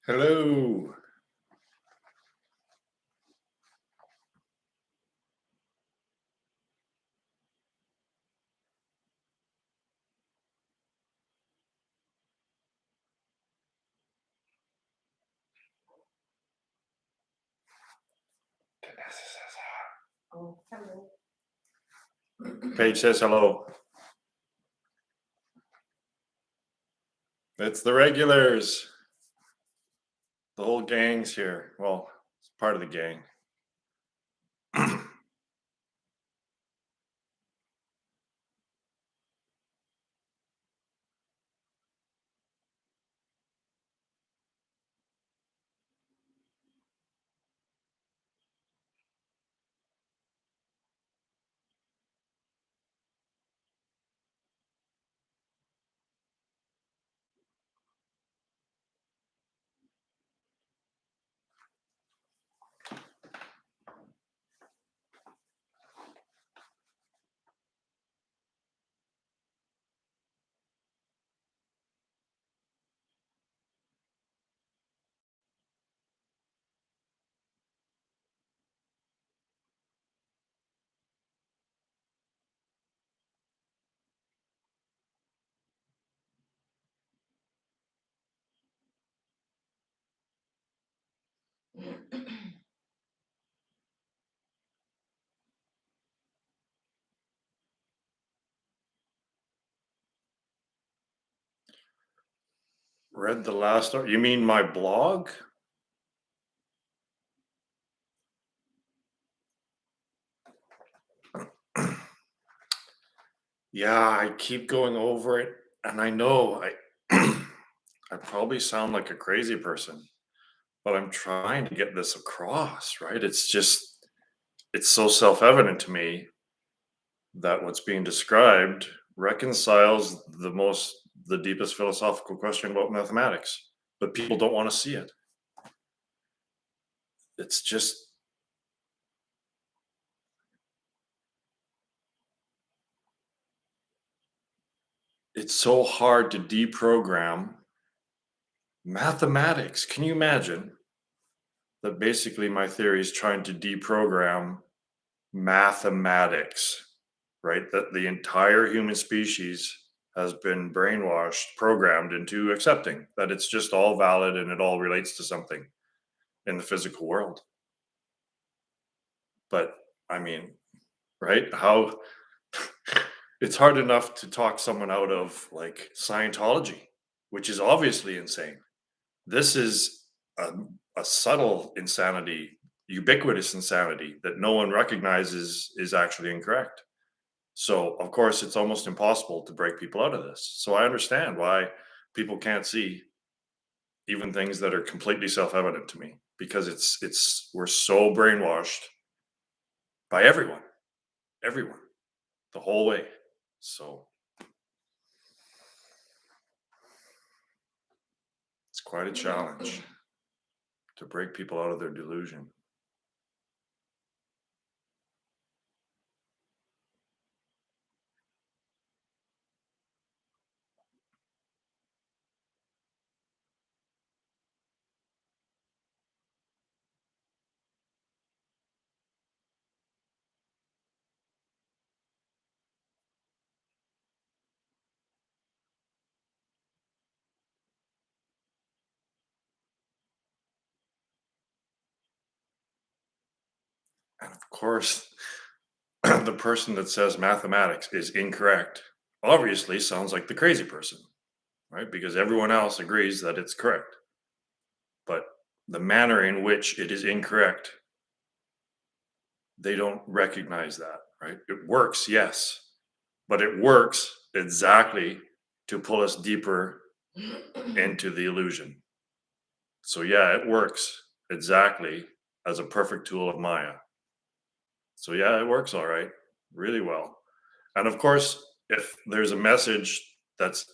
Hello. Oh, hello. Paige says hello. It's the regulars. The whole gang's here. Well, it's part of the gang. Read the last. You mean my blog? Yeah, I keep going over it, and I know I probably sound like a crazy person, but I'm trying to get this across, right? It's so self-evident to me, that what's being described reconciles the deepest philosophical question about mathematics, but people don't want to see it. It's just it's so hard to deprogram mathematics. Can you imagine that basically my theory is trying to deprogram mathematics, right? That the entire human species has been brainwashed, programmed into accepting that it's just all valid and it all relates to something in the physical world. But I mean, right? How it's hard enough to talk someone out of like Scientology, which is obviously insane. This is a, a subtle insanity, ubiquitous insanity that no one recognizes is actually incorrect. So, of course, it's almost impossible to break people out of this. So, I understand why people can't see even things that are completely self-evident to me because it's we're so brainwashed by everyone, the whole way. So, it's quite a challenge to break people out of their delusion. And of course, the person that says mathematics is incorrect obviously sounds like the crazy person, right? Because everyone else agrees that it's correct. But the manner in which it is incorrect, they don't recognize that, right? It works, yes, but it works exactly to pull us deeper into the illusion. So, yeah, it works exactly as a perfect tool of Maya. So, yeah, it works all right, really well. And of course, if there's a message that's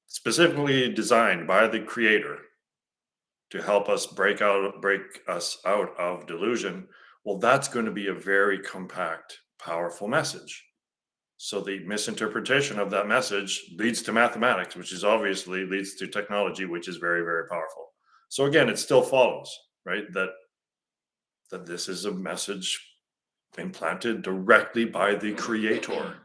specifically designed by the creator to help us break us out of delusion, well, that's going to be a very compact, powerful message. So the misinterpretation of that message leads to mathematics, which is obviously leads to technology, which is very, very powerful. So again, it still follows, right? That this is a message implanted directly by the creator.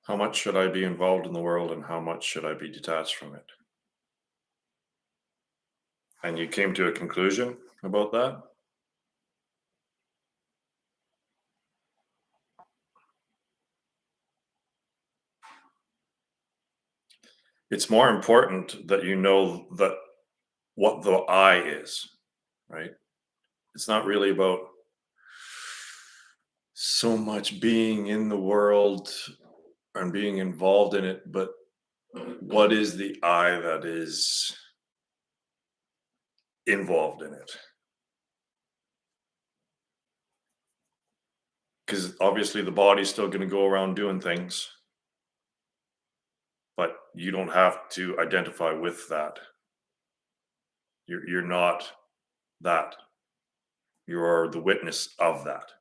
How much should I be involved in the world and how much should I be detached from it? And you came to a conclusion about that? It's more important that you know that what the I is, right? It's not really about so much being in the world and being involved in it, but what is the I that is involved in it? Because obviously the body's still going to go around doing things, but you don't have to identify with that. You're not that. You're the witness of that.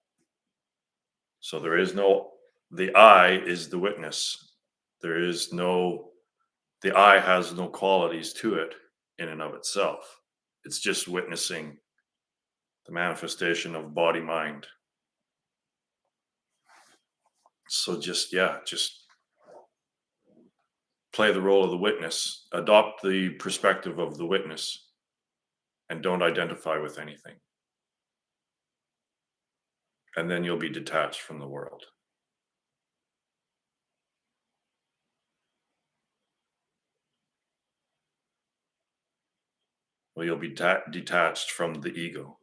So there is no, the I is the witness. There is no, the I has no qualities to it in and of itself. It's just witnessing the manifestation of body mind. So just, yeah, just play the role of the witness, adopt the perspective of the witness, and don't identify with anything. And then you'll be detached from the world. Well, you'll be detached from the ego.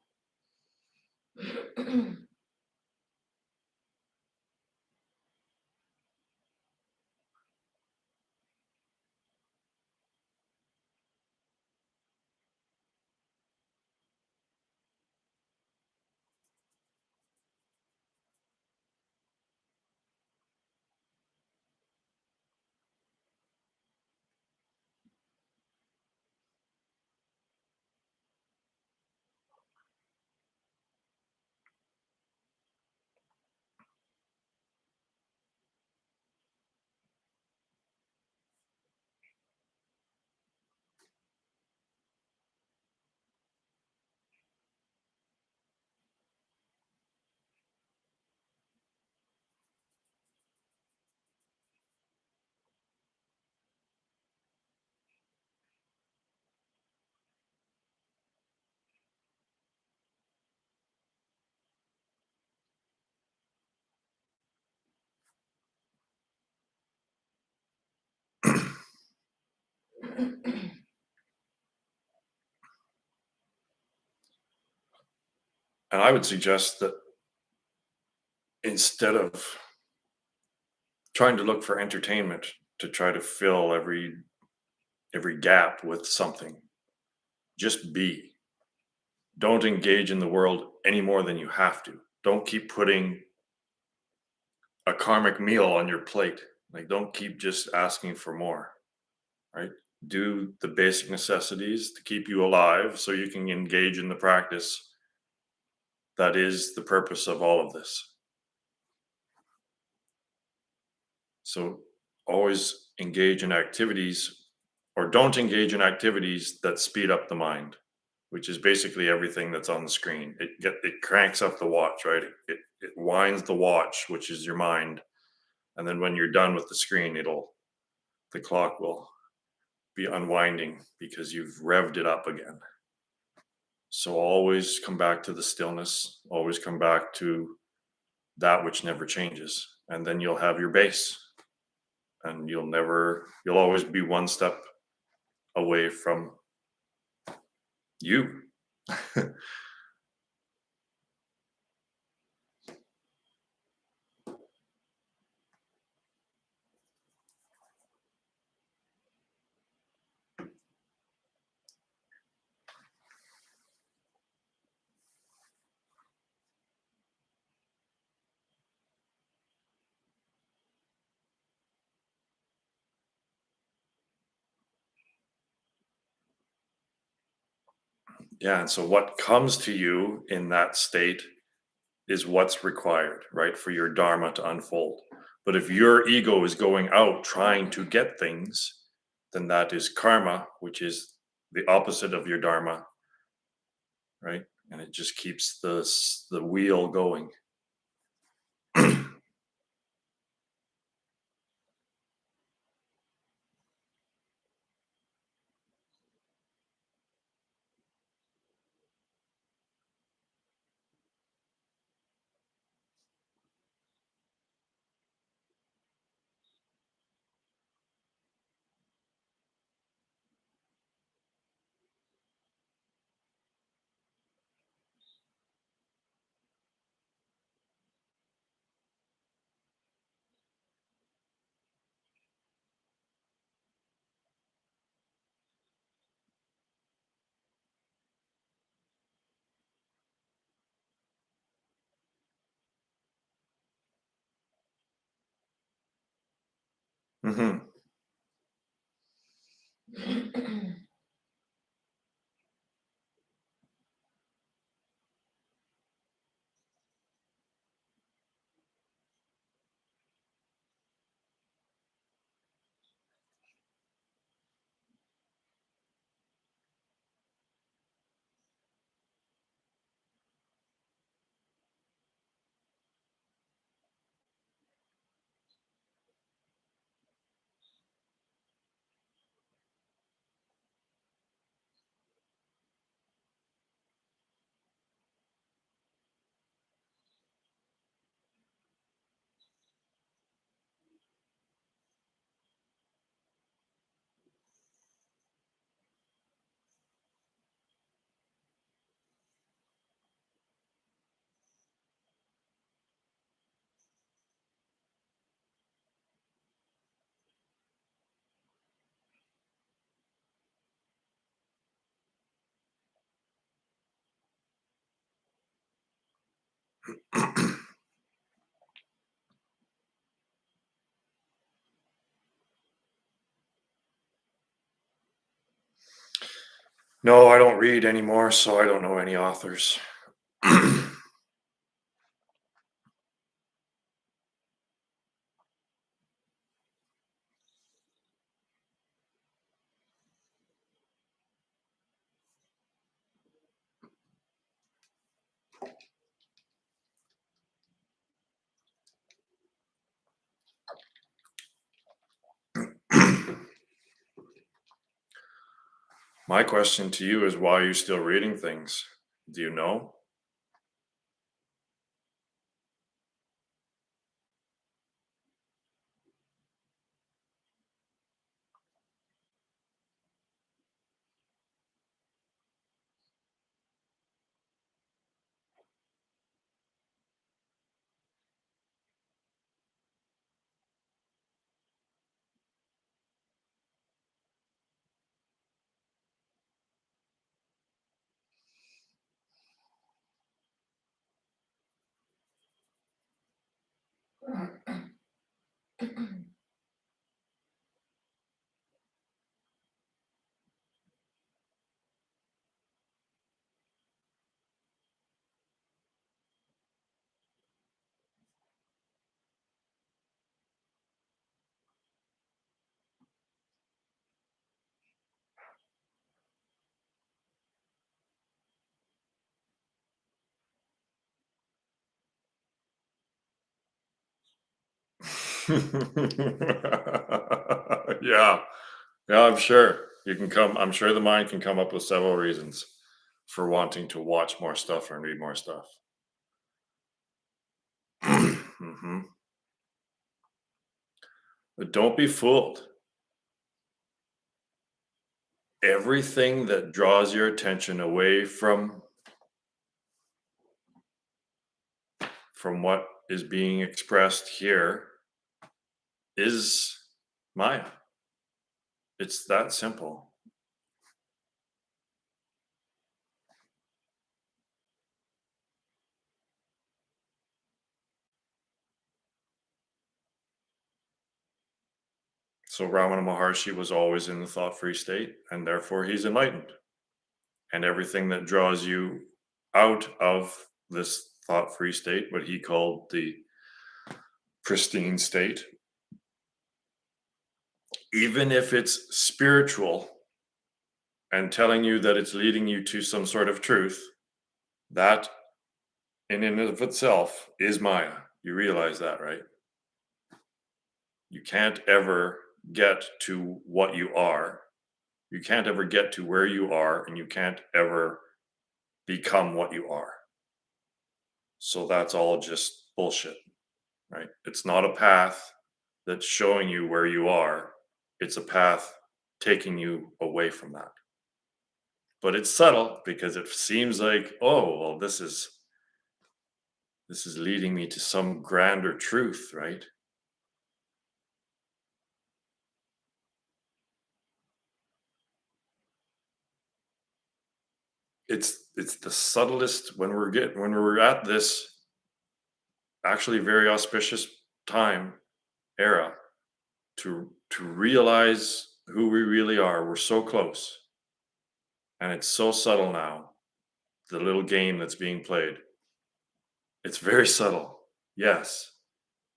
And I would suggest that instead of trying to look for entertainment to try to fill every gap with something, just be. Don't engage in the world any more than you have to. Don't keep putting a karmic meal on your plate. Like, don't keep just asking for more, right? Do the basic necessities to keep you alive so you can engage in the practice that is the purpose of all of this. So always engage in activities, or don't engage in activities that speed up the mind, which is basically everything that's on the screen. It cranks up the watch, right? It winds the watch, which is your mind, and then when you're done with the screen, the clock will be unwinding because you've revved it up again. So always come back to the stillness, always come back to that which never changes, and then you'll have your base, and you'll always be one step away from you. Yeah, and so what comes to you in that state is what's required, right, for your dharma to unfold. But if your ego is going out trying to get things, then that is karma, which is the opposite of your dharma, right? And it just keeps the wheel going. Hmm. No, I don't read anymore, so I don't know any authors. My question to you is, why are you still reading things? Do you know? Yeah. Yeah, I'm sure. I'm sure the mind can come up with several reasons for wanting to watch more stuff and read more stuff. Mhm. But don't be fooled. Everything that draws your attention away from what is being expressed here is Maya. It's that simple. So Ramana Maharshi was always in the thought-free state, and therefore he's enlightened. And everything that draws you out of this thought-free state, what he called the pristine state, even if it's spiritual and telling you that it's leading you to some sort of truth, that in and of itself is Maya. You realize that, right? You can't ever get to what you are. You can't ever get to where you are, and you can't ever become what you are. So that's all just bullshit, right? It's not a path that's showing you where you are. It's a path taking you away from that. But it's subtle because it seems like, oh, well, this is leading me to some grander truth, right? It's the subtlest when we're at this actually very auspicious time era to realize who we really are. We're so close, and it's so subtle now. The little game that's being played, it's very subtle. Yes,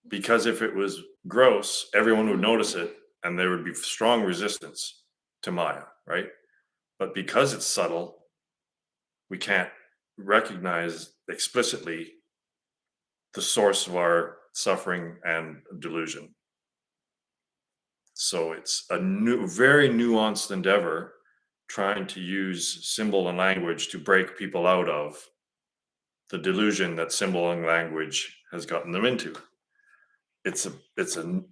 because if it was gross, everyone would notice it, and there would be strong resistance to Maya, right? But because it's subtle, we can't recognize explicitly the source of our suffering and delusion. So it's a very nuanced endeavor trying to use symbol and language to break people out of the delusion that symbol and language has gotten them into. It's a it's a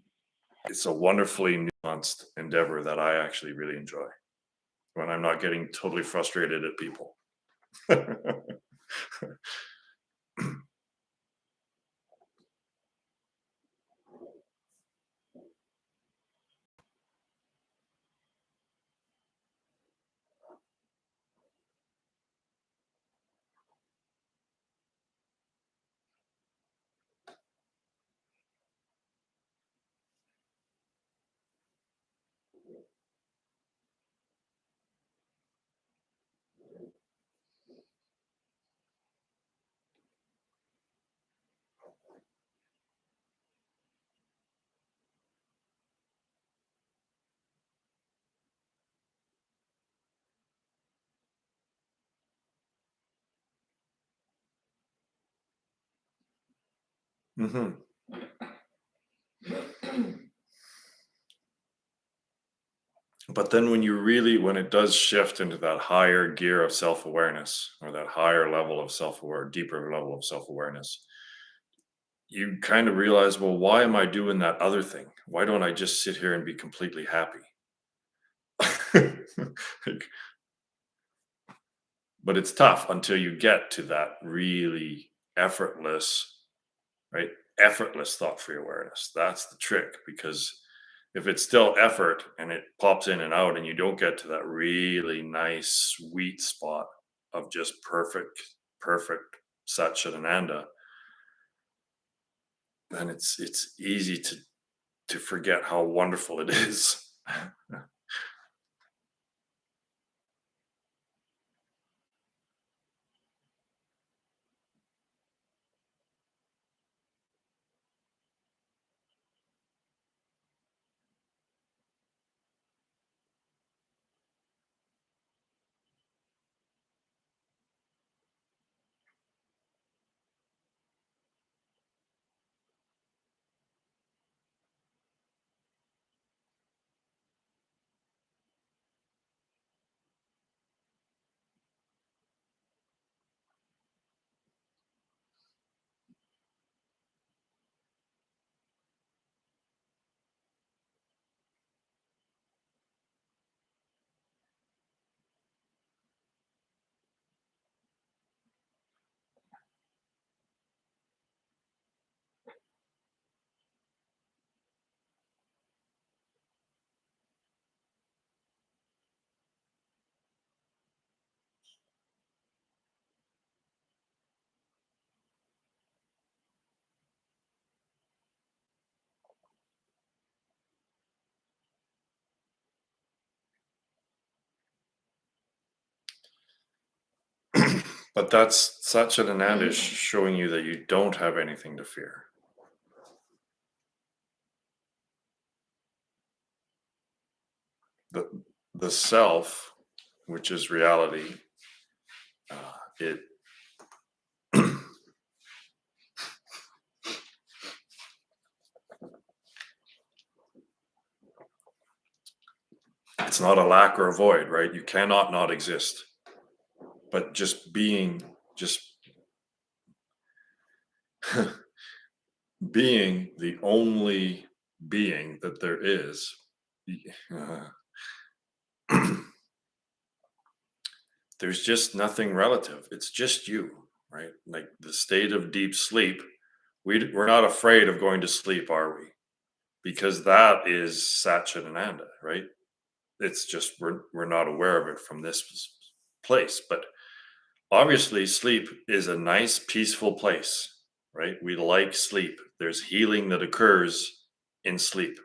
it's a wonderfully nuanced endeavor that I actually really enjoy when I'm not getting totally frustrated at people. Mhm. But then when it does shift into that higher gear of self-awareness or that higher level of self-aware, deeper level of self-awareness, you kind of realize, well, why am I doing that other thing? Why don't I just sit here and be completely happy? Like, but it's tough until you get to that really effortless, right? Effortless thought free awareness. That's the trick because if it's still effort and it pops in and out and you don't get to that really nice sweet spot of just perfect Sat Chidananda, then it's easy to forget how wonderful it is. But that's such an Anand is showing you that you don't have anything to fear. The the self, which is reality, it it's not a lack or a void, right? You cannot not exist. But just being, just being the only being that there is, uh, there's just nothing relative. It's just you, right? Like the state of deep sleep. We're not afraid of going to sleep, are we? Because that is Satchitananda, right? It's just we're not aware of it from this place. But obviously, sleep is a nice, peaceful place, right? We like sleep. There's healing that occurs in sleep.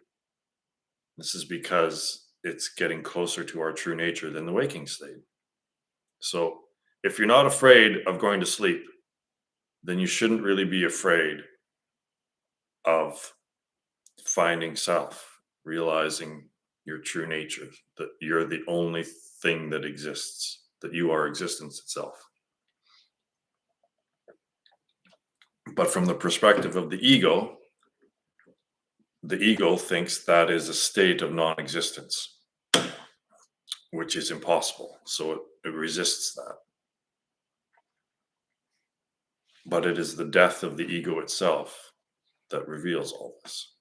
This is because it's getting closer to our true nature than the waking state. So if you're not afraid of going to sleep, then you shouldn't really be afraid of finding self, realizing your true nature, that you're the only thing that exists, that you are existence itself. But from the perspective of the ego thinks that is a state of non existence, which is impossible. So it resists that. But it is the death of the ego itself that reveals all this.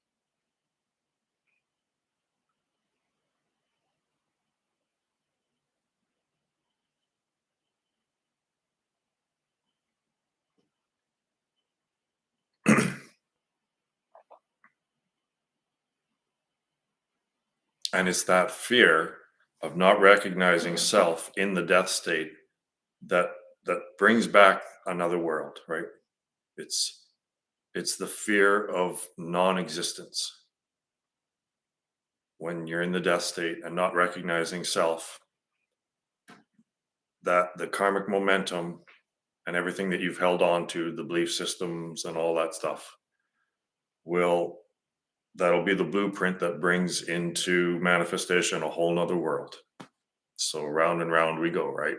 And it's that fear of not recognizing self in the death state that brings back another world, right? It's it's the fear of non-existence. When you're in the death state and not recognizing self, that the karmic momentum and everything that you've held on to, the belief systems and all that stuff, will that'll be the blueprint that brings into manifestation a whole nother world. So round and round we go, right?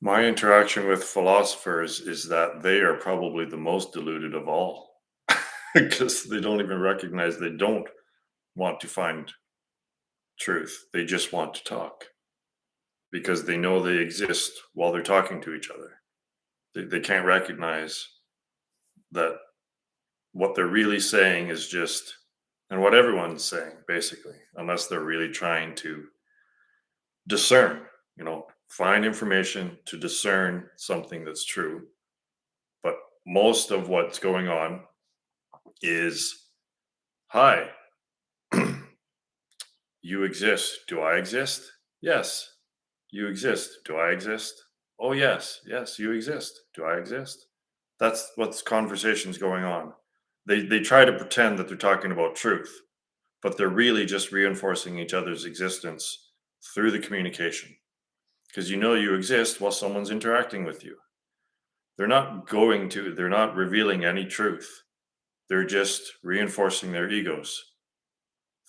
My interaction with philosophers is that they are probably the most deluded of all because they don't even recognize they don't want to find truth. They just want to talk because they know they exist while they're talking to each other. They can't recognize that what they're really saying is just, and what everyone's saying, basically, unless they're really trying to discern, find information to discern something that's true. But most of what's going on is, hi, you exist. Do I exist? Yes. You exist. Do I exist? Oh, yes. Yes, you exist. Do I exist? That's what's conversations going on. They try to pretend that they're talking about truth, but they're really just reinforcing each other's existence through the communication because you exist while someone's interacting with you. They're not revealing any truth. They're just reinforcing their egos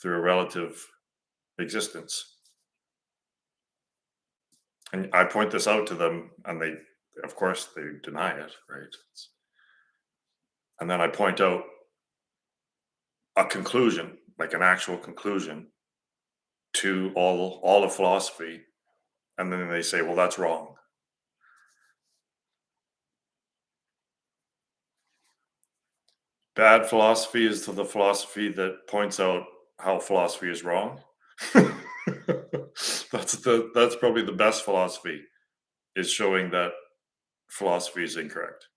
through a relative existence. And I point this out to them, and of course, they deny it, right? And then I point out a conclusion, like an actual conclusion to all of philosophy, and then they say, "Well, that's wrong." Bad philosophy is to the philosophy that points out how philosophy is wrong. That's probably the best philosophy, is showing that philosophy is incorrect.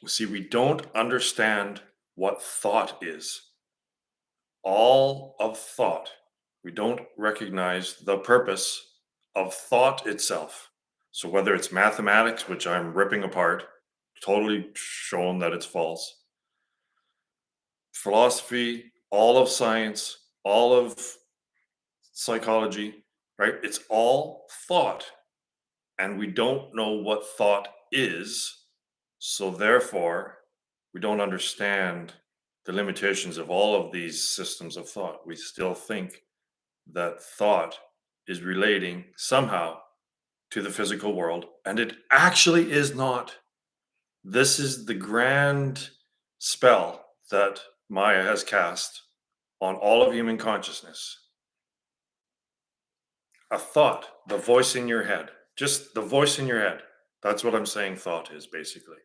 See, we don't understand what thought is. All of thought. We don't recognize the purpose of thought itself. So whether it's mathematics, which I'm ripping apart, totally shown that it's false, philosophy, all of science, all of psychology, right? It's all thought. And we don't know what thought is. So therefore, we don't understand the limitations of all of these systems of thought. We still think that thought is relating somehow to the physical world, and it actually is not. This is the grand spell that Maya has cast on all of human consciousness. A thought, the voice in your head, just the voice in your head. That's what I'm saying thought is, basically.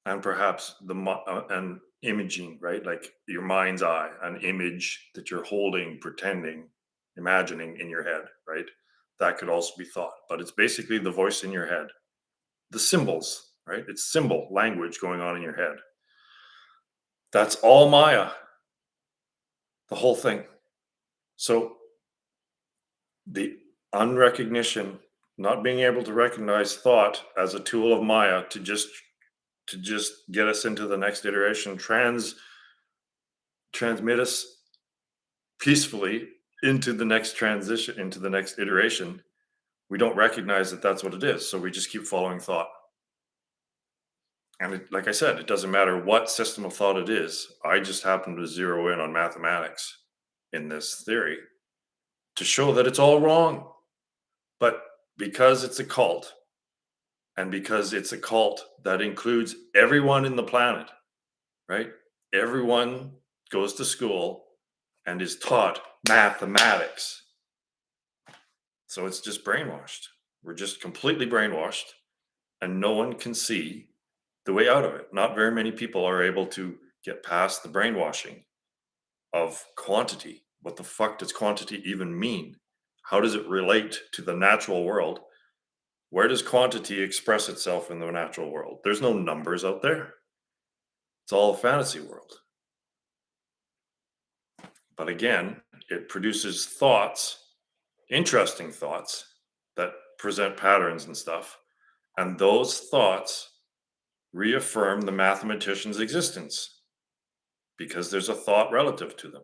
And perhaps and imaging, right? Like your mind's eye, an image that you're holding, pretending, imagining in your head, right? That could also be thought, but it's basically the voice in your head. The symbols, right? It's symbol language going on in your head. That's all Maya, the whole thing. So the unrecognition, not being able to recognize thought as a tool of Maya to just get us into the next iteration, transmit us peacefully into the next transition, into the next iteration. We don't recognize that that's what it is, so we just keep following thought. And like I said, it doesn't matter what system of thought it is. I just happen to zero in on mathematics in this theory to show that it's all wrong. But because it's a cult, and because it's a cult that includes everyone in the planet, right? Everyone goes to school and is taught mathematics. So it's just brainwashed. We're just completely brainwashed, and no one can see the way out of it. Not very many people are able to get past the brainwashing of quantity. What the fuck does quantity even mean? How does it relate to the natural world? Where does quantity express itself in the natural world? There's no numbers out there. It's all a fantasy world. But again, it produces thoughts, interesting thoughts that present patterns and stuff. And those thoughts reaffirm the mathematician's existence because there's a thought relative to them.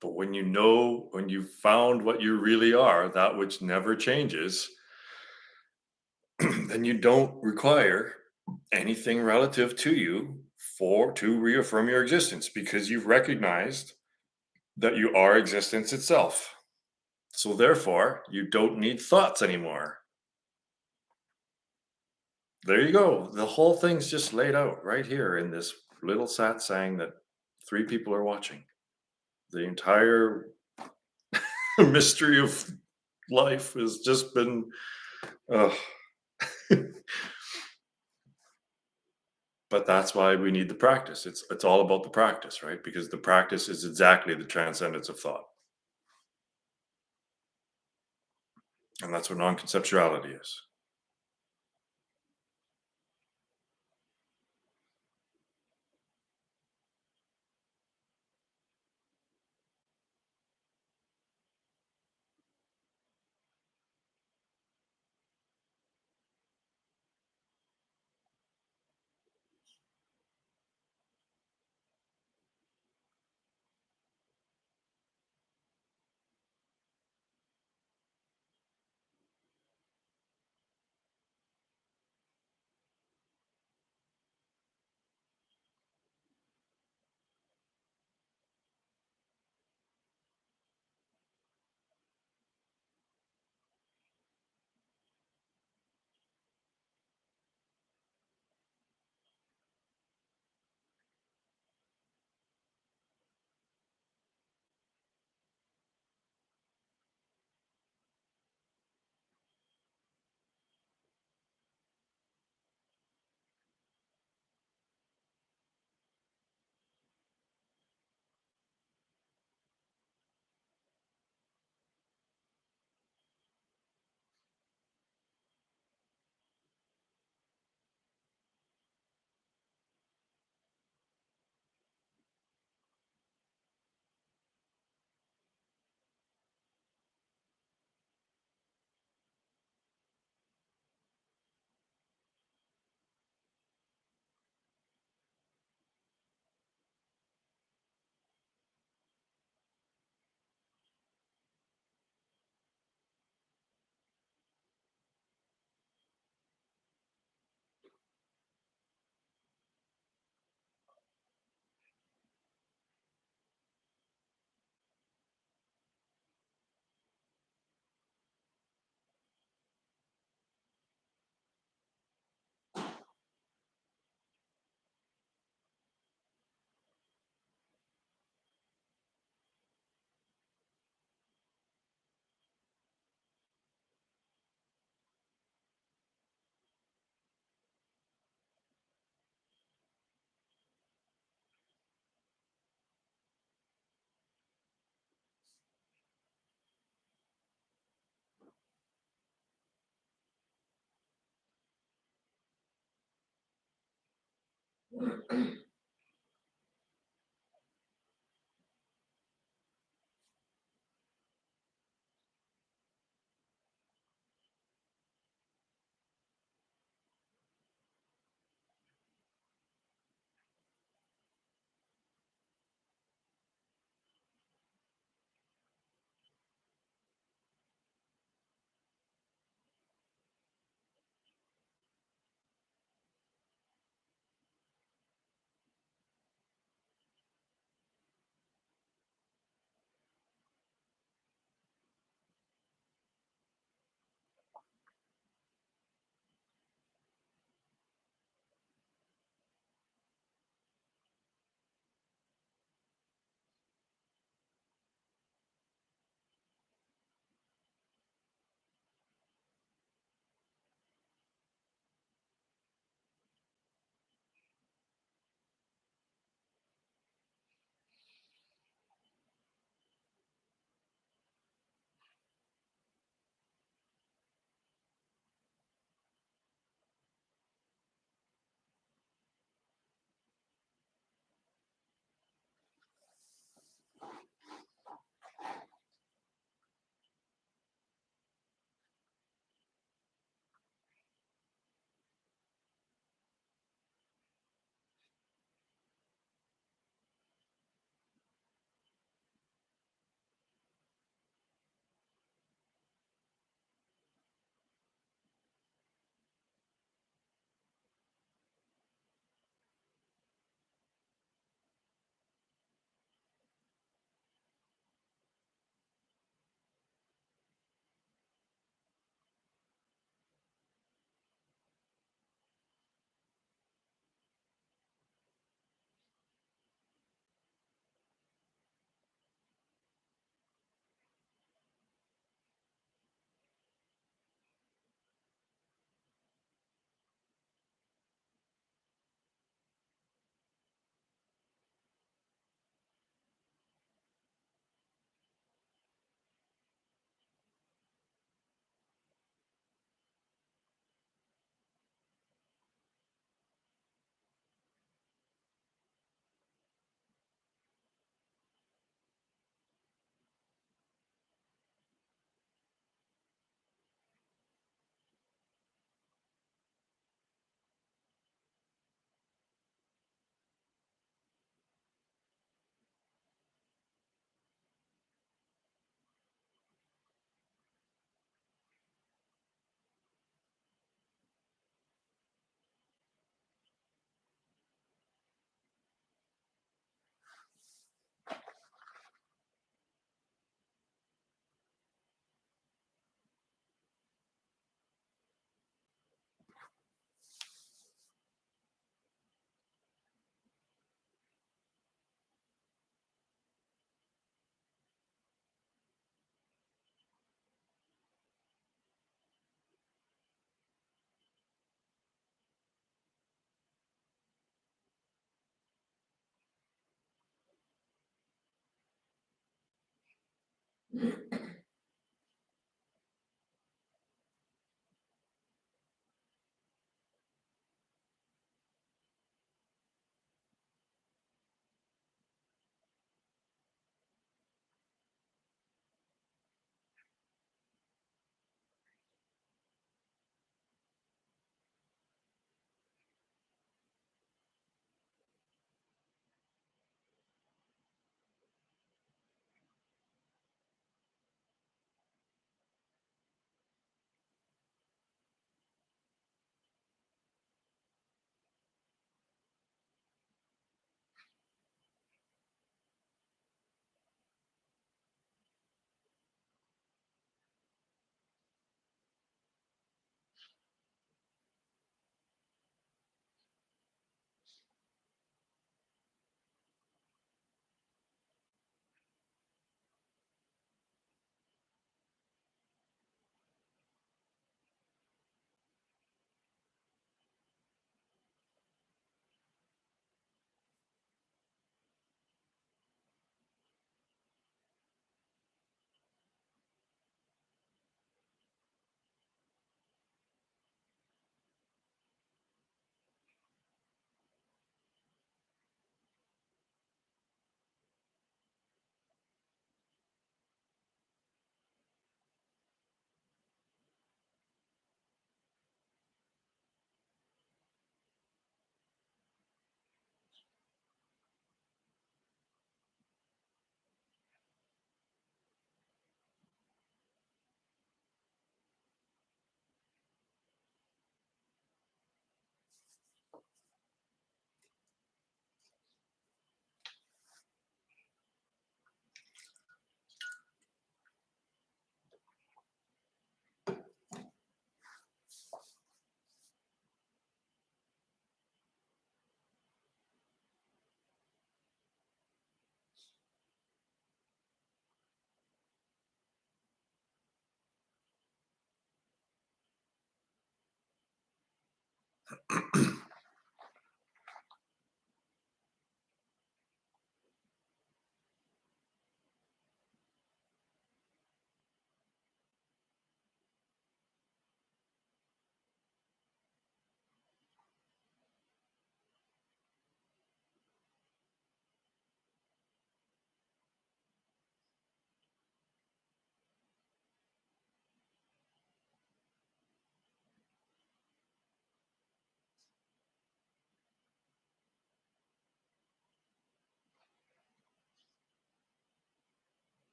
But when you know, when you found what you really are, that which never changes, then you don't require anything relative to you for to reaffirm your existence because you've recognized that you are existence itself. So therefore, you don't need thoughts anymore. There you go. The whole thing's just laid out right here in this little satsang that three people are watching. The entire mystery of life has just been uh, but that's why we need the practice. It's all about the practice, right? Because the practice is exactly the transcendence of thought. And that's what non-conceptuality is.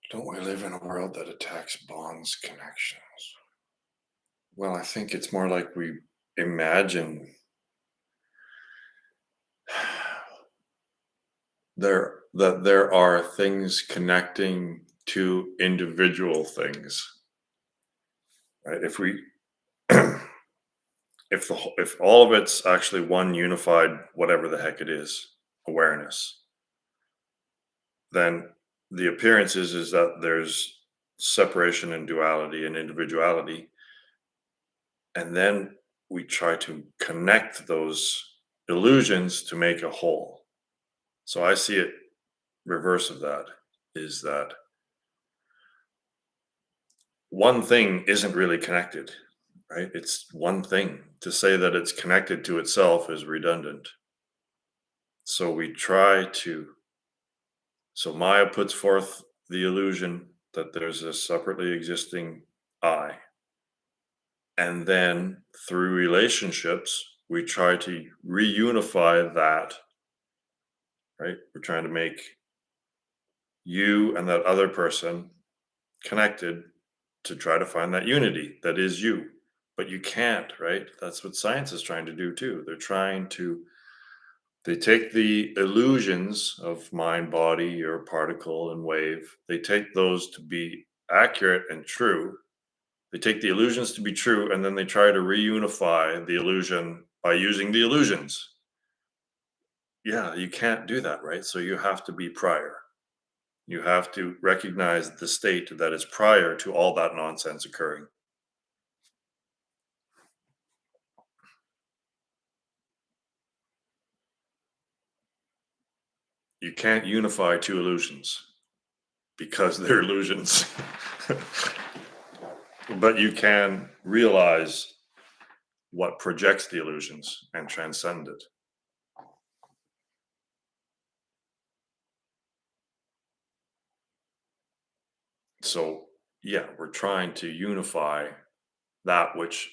Don't we live in a world that attacks bonds, connections? Well, I think it's more like we imagine there are things connecting to individual things, right? If all of it's actually one unified whatever the heck it is, awareness, then the appearance is that there's separation and duality and individuality, and then we try to connect those illusions to make a whole. So I see it reverse of that, is that one thing isn't really connected, right? It's one thing. To say that it's connected to itself is redundant. So we try to, so Maya puts forth the illusion that there's a separately existing I. And then through relationships, we try to reunify that, right? We're trying to make you and that other person connected to try to find that unity that is you. But you can't, right? That's what science is trying to do too. They take the illusions of mind, body, or particle and wave, they take those to be accurate and true. They take the illusions to be true, and then they try to reunify the illusion by using the illusions. Yeah, you can't do that, right? So you have to be prior. You have to recognize the state that is prior to all that nonsense occurring. You can't unify two illusions because they're illusions. But you can realize what projects the illusions and transcend it. So, yeah, we're trying to unify that which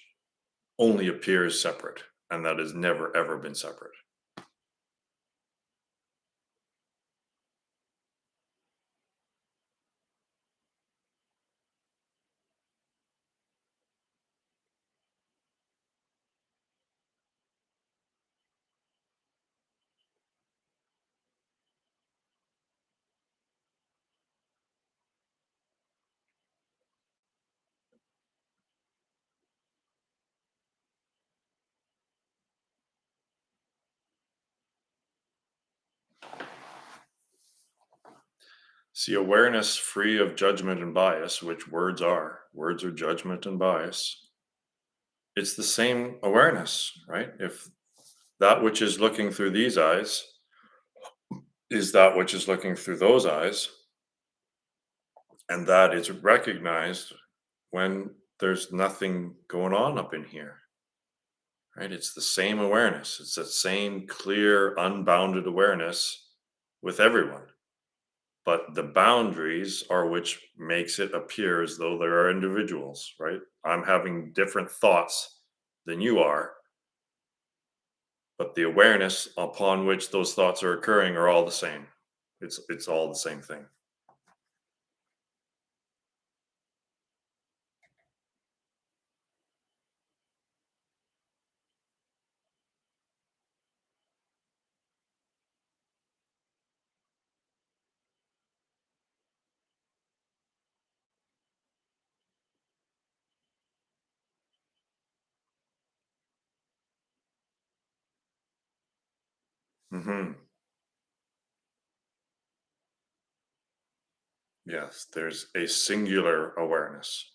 only appears separate and that has never ever been separate. See, awareness free of judgment and bias, which words are judgment and bias. It's the same awareness, right? If that which is looking through these eyes is that which is looking through those eyes, and that is recognized when there's nothing going on up in here, right? It's the same awareness. It's that same clear, unbounded awareness with everyone. But the boundaries are which makes it appear as though there are individuals, right? I'm having different thoughts than you are, but the awareness upon which those thoughts are occurring are all the same. It's all the same thing. Hmm. Yes, there's a singular awareness.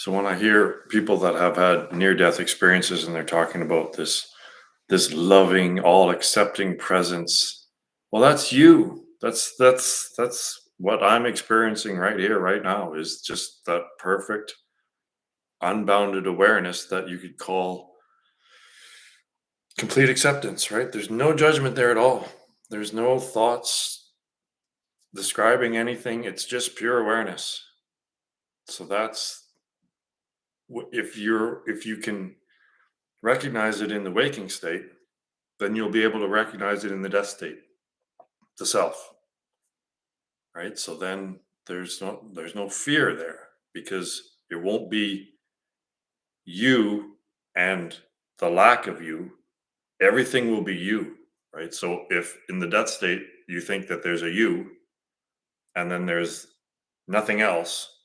So when I hear people that have had near death experiences and they're talking about this loving, all accepting presence, well, that's you. That's what I'm experiencing right here, right now, is just that perfect, unbounded awareness that you could call complete acceptance, right? There's no judgment there at all. There's no thoughts describing anything. It's just pure awareness. So that's if you can recognize it in the waking state, then you'll be able to recognize it in the death state, the self, right? So then there's no fear there because it won't be you and the lack of you. Everything will be you, right? So if in the death state you think that there's a you and then there's nothing else,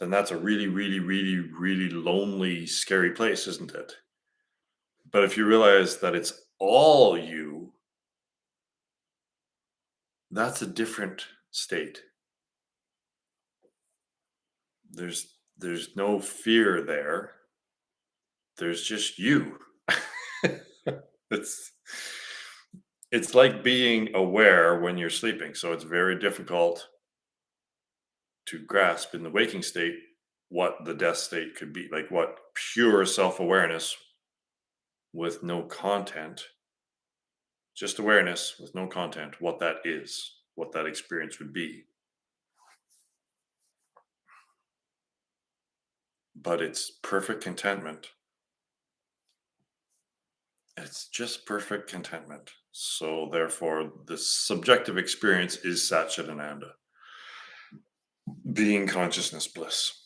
then that's a really, really, really, really lonely, scary place, isn't it? But if you realize that it's all you, that's a different state. There's no fear there. There's just you. it's it's like being aware when you're sleeping. So it's very difficult to grasp in the waking state what the death state could be, like what pure self-awareness with no content, just awareness with no content, what that is, what that experience would be. But it's perfect contentment. It's just perfect contentment. So therefore, the subjective experience is Satchitananda, being consciousness bliss.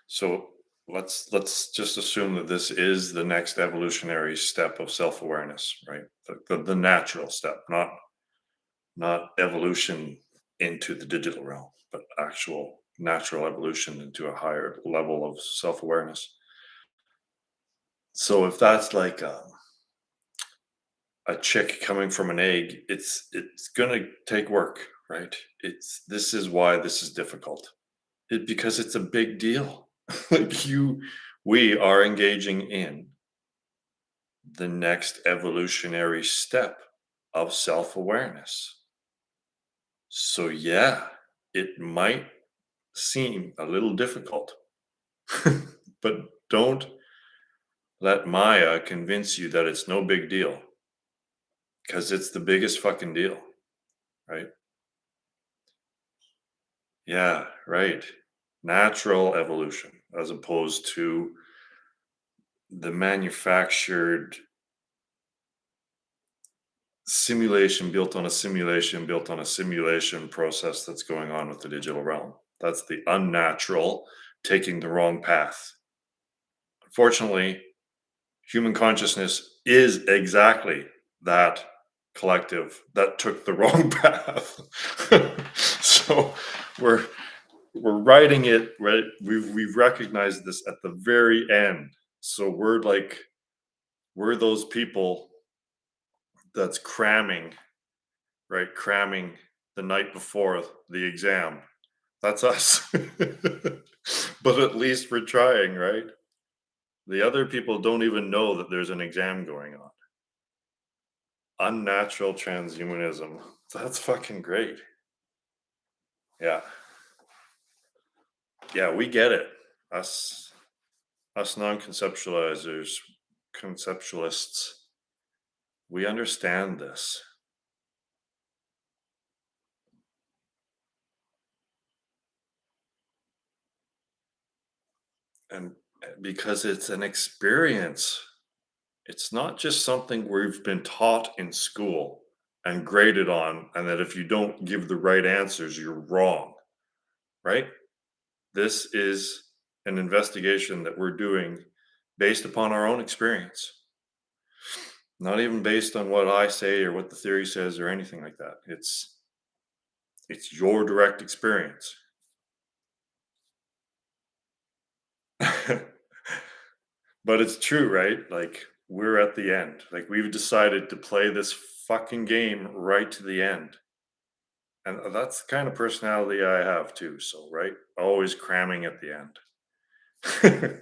So let's just assume that this is the next evolutionary step of self-awareness, right? The natural step, not evolution into the digital realm, but actual natural evolution into a higher level of self-awareness. So if that's like a chick coming from an egg, it's gonna take work, right? It's this is why this is difficult. Because it's a big deal. Like we are engaging in the next evolutionary step of self-awareness. So yeah, it might seem a little difficult, but don't let Maya convince you that it's no big deal because it's the biggest fucking deal, right? Yeah, right. Natural evolution as opposed to the manufactured simulation built on a simulation built on a simulation process that's going on with the digital realm. That's the unnatural taking the wrong path. Unfortunately, human consciousness is exactly that collective that took the wrong path. So we're we're writing it right. We've recognized this at the very end. So we're those people that's cramming, right? Cramming the night before the exam. That's us. But at least we're trying, right? The other people don't even know that there's an exam going on. Unnatural transhumanism. That's fucking great. Yeah. Yeah, we get it. Us non-conceptualizers, conceptualists, we understand this. And because it's an experience. It's not just something we've been taught in school and graded on, and that if you don't give the right answers, you're wrong, right? This is an investigation that we're doing based upon our own experience, not even based on what I say or what the theory says or anything like that. It's your direct experience. But it's true, right? Like we're at the end. Like we've decided to play this fucking game right to the end. And that's the kind of personality I have too. So, right? Always cramming at the end.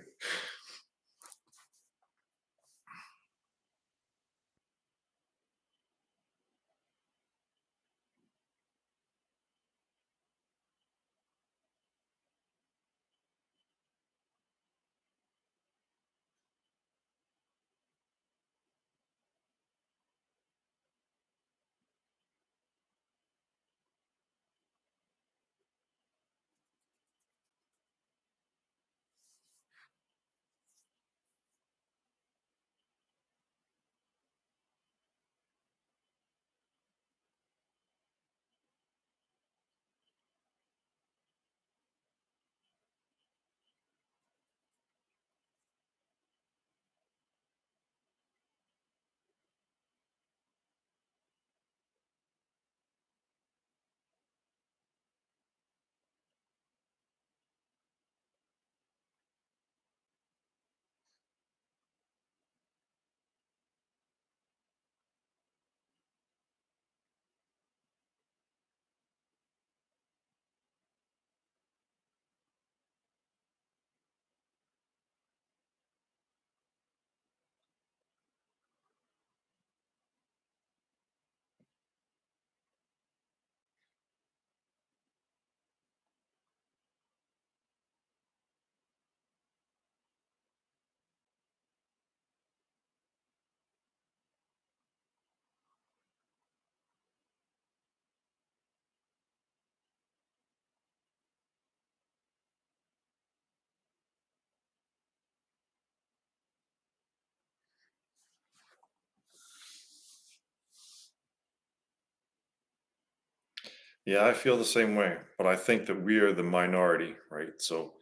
Yeah, I feel the same way, but I think that we are the minority, right? So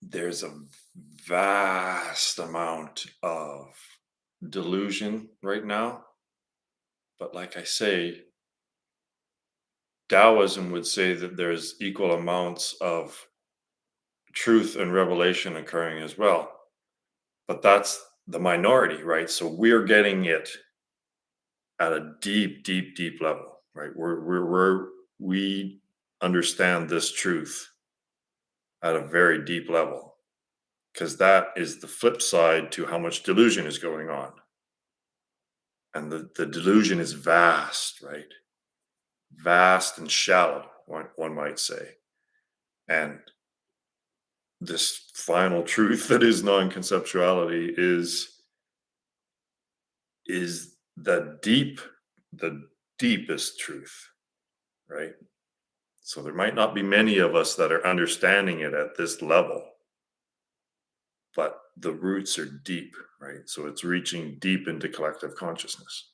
there's a vast amount of delusion right now. But like I say, Taoism would say that there's equal amounts of truth and revelation occurring as well. But that's the minority, right? So we're getting it at a deep, deep, deep level, right? We understand this truth at a very deep level because that is the flip side to how much delusion is going on. And the delusion is vast, right? Vast and shallow, one might say. And this final truth that is non-conceptuality is the deepest truth, right? So there might not be many of us that are understanding it at this level, but the roots are deep, right? So it's reaching deep into collective consciousness.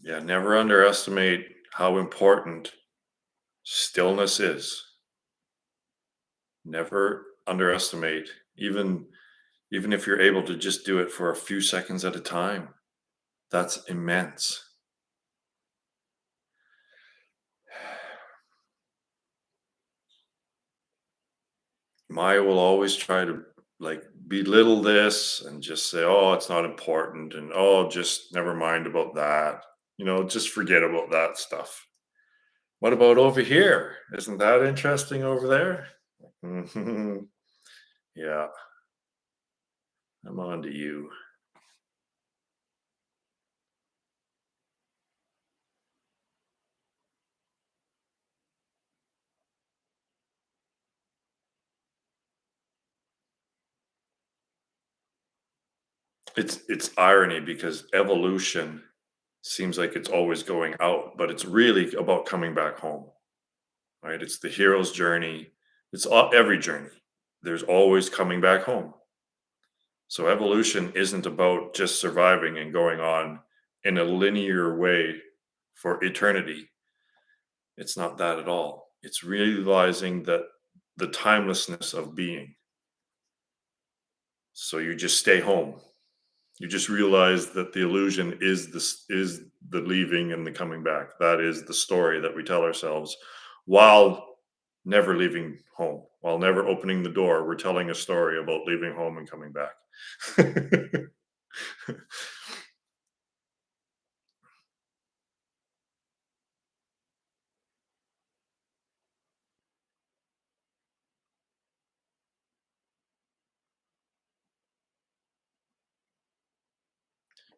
Yeah, never underestimate how important stillness is. Never underestimate, even if you're able to just do it for a few seconds at a time. That's immense. Maya will always try to like belittle this and just say, "Oh, it's not important," and "Oh, just never mind about that." Just forget about that stuff. What about over here? Isn't that interesting over there? Mhm. Yeah, I'm on to you. It's irony because evolution seems like it's always going out, but it's really about coming back home, right? It's the hero's journey. Every journey. There's always coming back home. So evolution isn't about just surviving and going on in a linear way for eternity. It's not that at all. It's realizing that the timelessness of being. So you just stay home. You just realize that the illusion is the leaving and the coming back. That is the story that we tell ourselves while never leaving home, while never opening the door. We're telling a story about leaving home and coming back.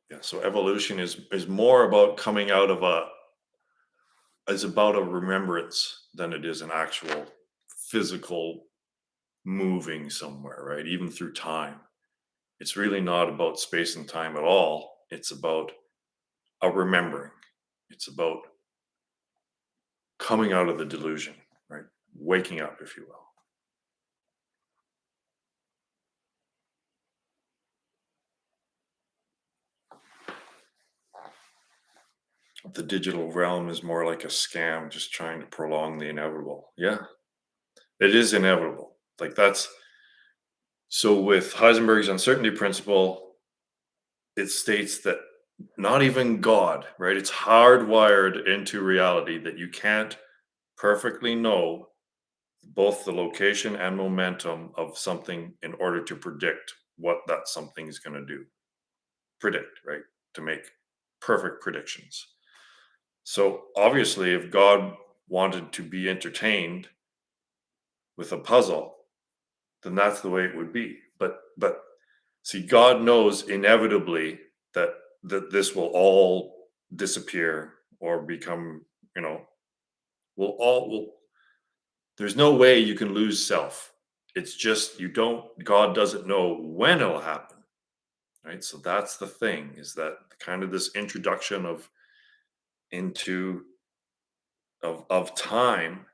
Yeah, so evolution is more about coming out of a is about a remembrance than it is an actual physical moving somewhere, right? Even through time. It's really not about space and time at all. It's about a remembering. It's about coming out of the delusion, right? Waking up, if you will. The digital realm is more like a scam, just trying to prolong the inevitable. Yeah, it is inevitable. Like that's so with Heisenberg's uncertainty principle, it states that not even God, right? It's hardwired into reality that you can't perfectly know both the location and momentum of something in order to predict what that something is going to do. Predict, right? To make perfect predictions. So obviously, if God wanted to be entertained with a puzzle, then that's the way it would be. But see, God knows inevitably that this will all disappear or become, will all will there's no way you can lose self It's just you don't God doesn't know when it'll happen, right? So that's the thing, is that kind of this introduction of into of time.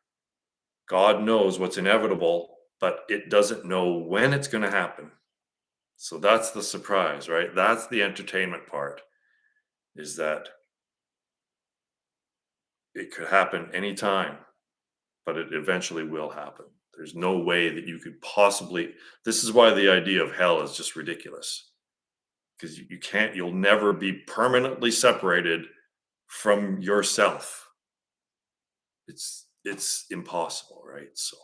God knows what's inevitable, but it doesn't know when it's going to happen. So that's the surprise, right? That's the entertainment part, is that it could happen anytime, but it eventually will happen. There's no way that you could possibly. This is why the idea of hell is just ridiculous, because you can't, you'll never be permanently separated from yourself. It's impossible, right? So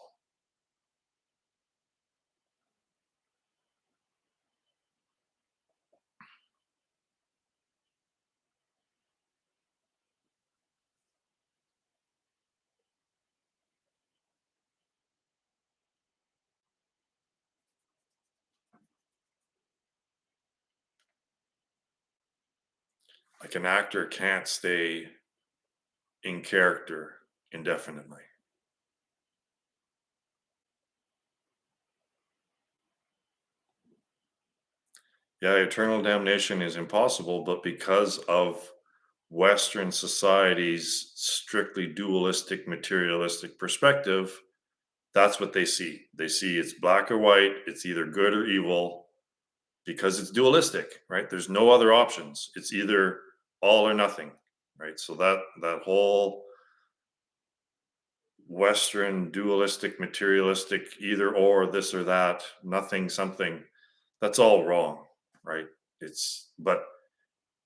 like an actor can't stay in character indefinitely. Yeah, eternal damnation is impossible, but because of Western society's strictly dualistic, materialistic perspective, that's what they see. They see it's black or white, it's either good or evil, because it's dualistic, right? There's no other options. It's either all or nothing, right? So that whole Western dualistic, materialistic, either or, this or that, nothing, something, that's all wrong, right? It's but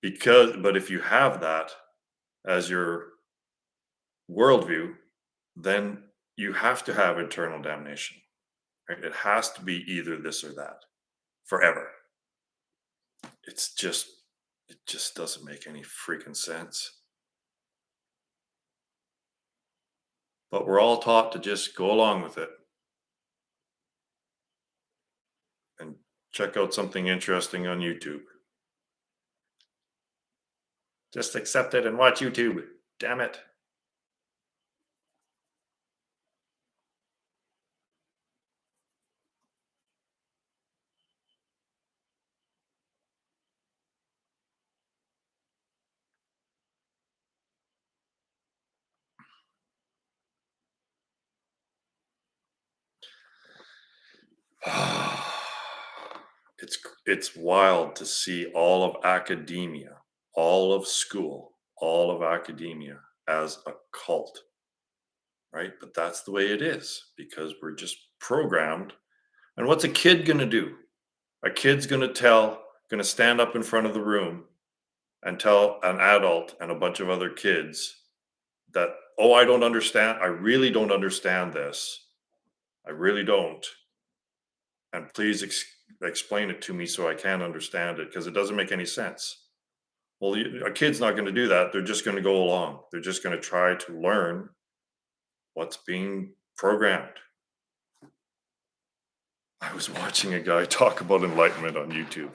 if you have that as your worldview, then you have to have eternal damnation, right? It has to be either this or that forever. It's just, it just doesn't make any freaking sense. But we're all taught to just go along with it and check out something interesting on YouTube. Just accept it and watch YouTube. Damn it. It's wild to see all of academia, all of school, all of academia as a cult, right? But that's the way it is, because we're just programmed. And what's a kid going to do? A kid's going to stand up in front of the room and tell an adult and a bunch of other kids that, oh, I don't understand. I really don't understand this. I really don't. And please explain it to me so I can understand it, because it doesn't make any sense. Well, a kid's not going to do that. They're just going to go along. They're just going to try to learn what's being programmed. I was watching a guy talk about enlightenment on YouTube.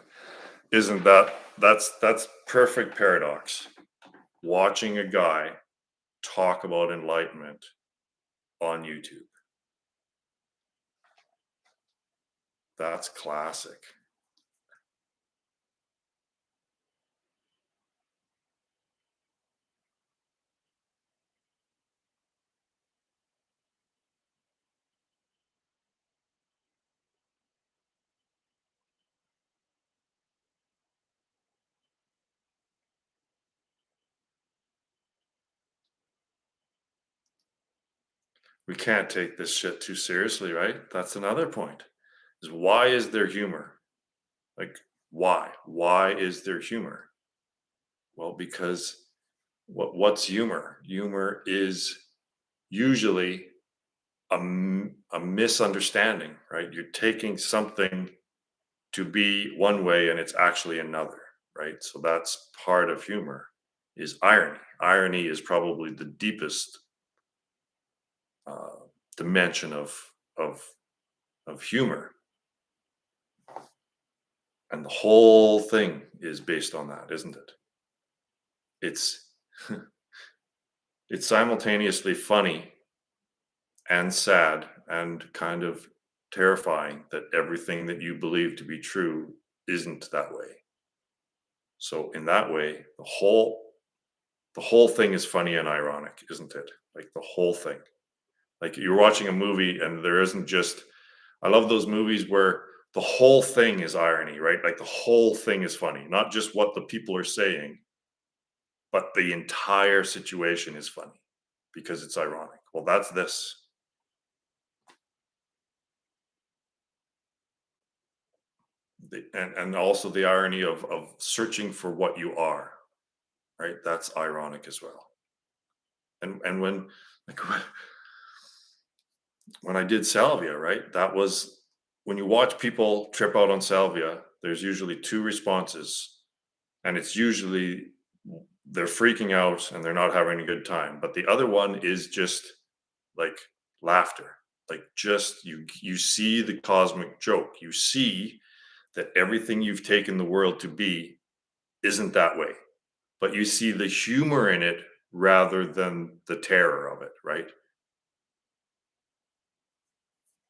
Isn't that's perfect paradox? Watching a guy talk about enlightenment on YouTube. That's classic. We can't take this shit too seriously, right? That's another point. Is why is there humor? Like, why? Why is there humor? Well, because what's humor? Humor is usually a misunderstanding, right? You're taking something to be one way and it's actually another, right? So that's part of humor, is irony. Irony is probably the deepest uh, dimension of of humor, and the whole thing is based on that, isn't it? It's it's simultaneously funny and sad and kind of terrifying that everything that you believe to be true isn't that way. So in that way, the whole thing is funny and ironic, isn't it? Like the whole thing. Like you're watching a movie and there isn't just I love those movies where the whole thing is irony, right? Like the whole thing is funny, not just what the people are saying, but the entire situation is funny because it's ironic. Well, that's this. And also the irony of searching for what you are, right? That's ironic as well. And when like when I did salvia, right? That was when you watch people trip out on salvia, there's usually two responses, and it's usually they're freaking out and they're not having a good time. But the other one is just like laughter. Like just you see the cosmic joke. You see that everything you've taken the world to be isn't that way. But you see the humor in it rather than the terror of it, right?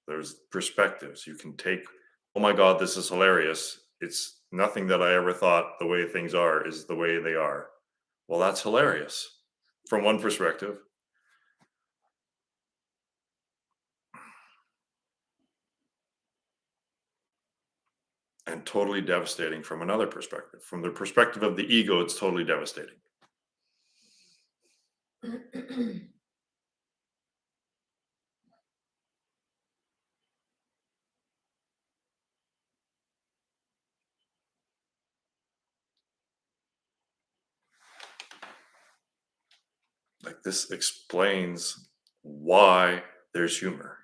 There's perspectives you can take. Oh my God, this is hilarious. It's nothing that I ever thought the way things are is the way they are. Well, that's hilarious from one perspective, and totally devastating from another perspective. From the perspective of the ego, it's totally devastating. Like this explains why there's humor.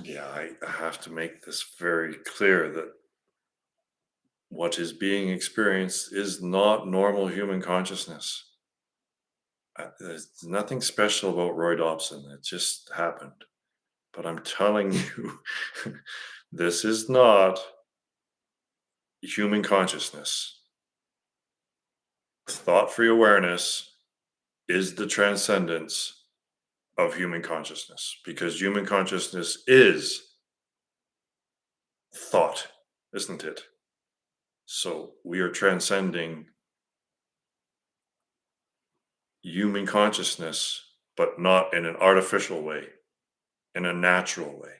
Yeah, I have to make this very clear that what is being experienced is not normal human consciousness. There's nothing special about Roy Dobson. It just happened. But I'm telling you, this is not human consciousness. Thought free awareness is the transcendence of human consciousness because human consciousness is thought, isn't it? So we are transcending human consciousness, but not in an artificial way, in a natural way.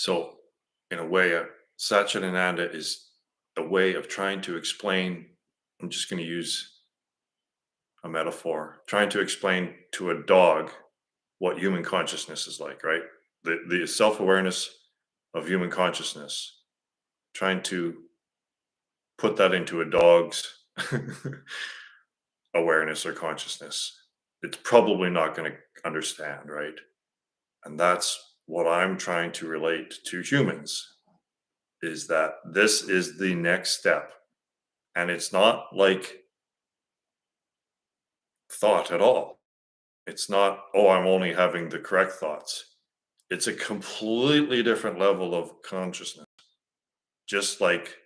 So, in a way, Satchitananda is a way of trying to explain. I'm just going to use a metaphor, trying to explain to a dog what human consciousness is like, right? The self awareness of human consciousness, trying to put that into a dog's awareness or consciousness. It's probably not going to understand, right? And that's what I'm trying to relate to humans is that this is the next step. And it's not like thought at all. It's not, oh, I'm only having the correct thoughts. It's a completely different level of consciousness. Just like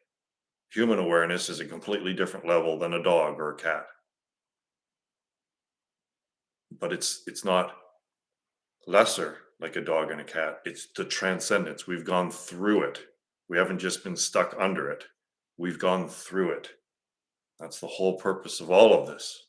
human awareness is a completely different level than a dog or a cat. But it's not lesser like a dog and a cat. It's the transcendence. We've gone through it. We haven't just been stuck under it. We've gone through it. That's the whole purpose of all of this.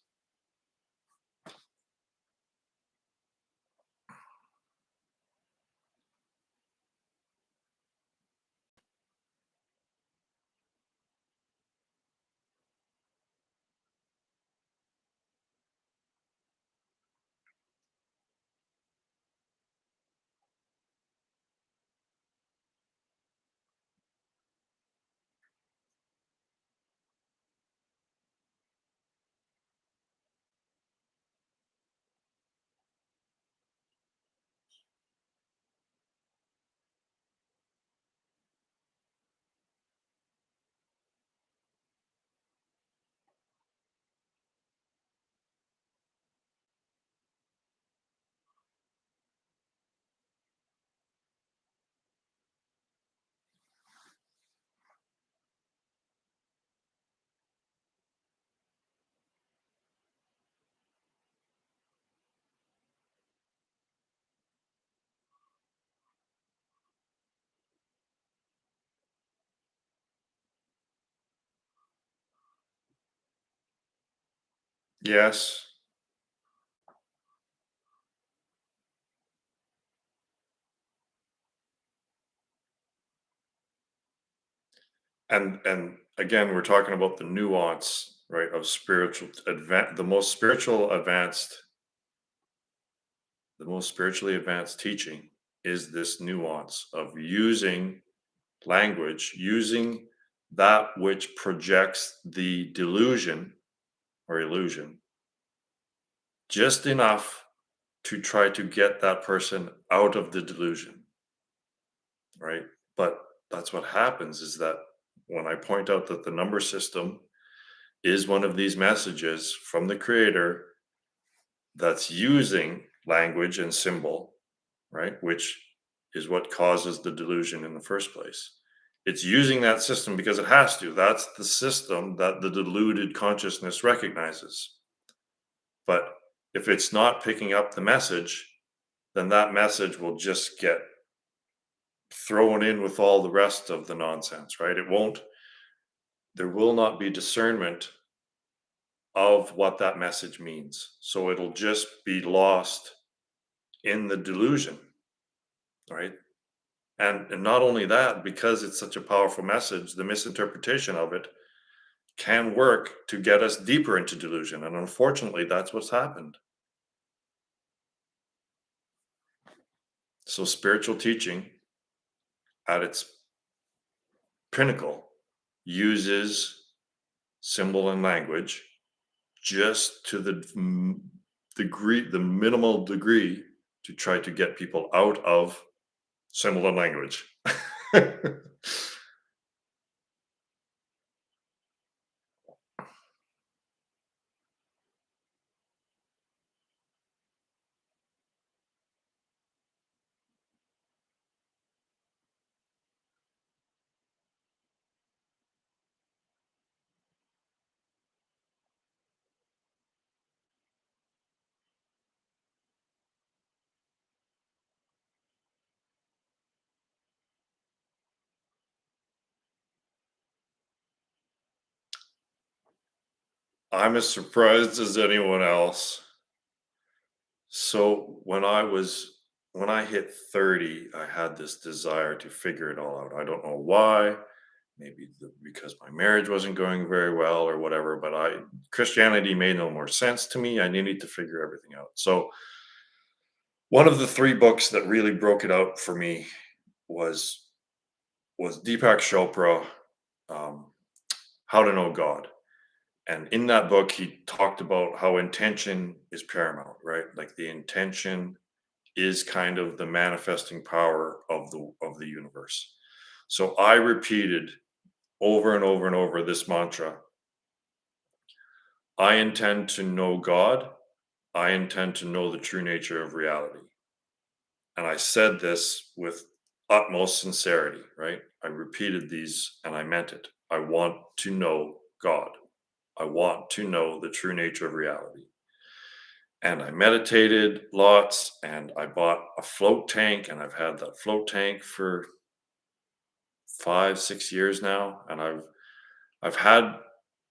Yes. And again, we're talking about the nuance, right, of spiritual the most spiritual advanced, the most spiritually advanced teaching is this nuance of using language, using that which projects the delusion or illusion just enough to try to get that person out of the delusion, right? But that's what happens is that when I point out that the number system is one of these messages from the creator that's using language and symbol, right? Which is what causes the delusion in the first place. It's using that system because it has to. That's the system that the deluded consciousness recognizes. But if it's not picking up the message, then that message will just get thrown in with all the rest of the nonsense, right? There will not be discernment of what that message means. So it'll just be lost in the delusion, right? And not only that, because it's such a powerful message, the misinterpretation of it can work to get us deeper into delusion. And unfortunately, that's what's happened. So spiritual teaching at its pinnacle uses symbol and language just to the degree, the minimal degree, to try to get people out of symbol and language. I'm as surprised as anyone else. So when I hit 30, I had this desire to figure it all out. I don't know why. Maybe because my marriage wasn't going very well or whatever, but I Christianity made no more sense to me. I needed to figure everything out. So one of the three books that really broke it out for me was Deepak Chopra, um, How to Know God. And in that book, he talked about how intention is paramount, right? Like the intention is kind of the manifesting power of the universe. So I repeated over and over and over this mantra: I intend to know God. I intend to know the true nature of reality. And I said this with utmost sincerity, right? I repeated these and I meant it. I want to know God. I want to know the true nature of reality. And I meditated lots and I bought a float tank, and I've had that float tank for 5, 6 years now. And I've had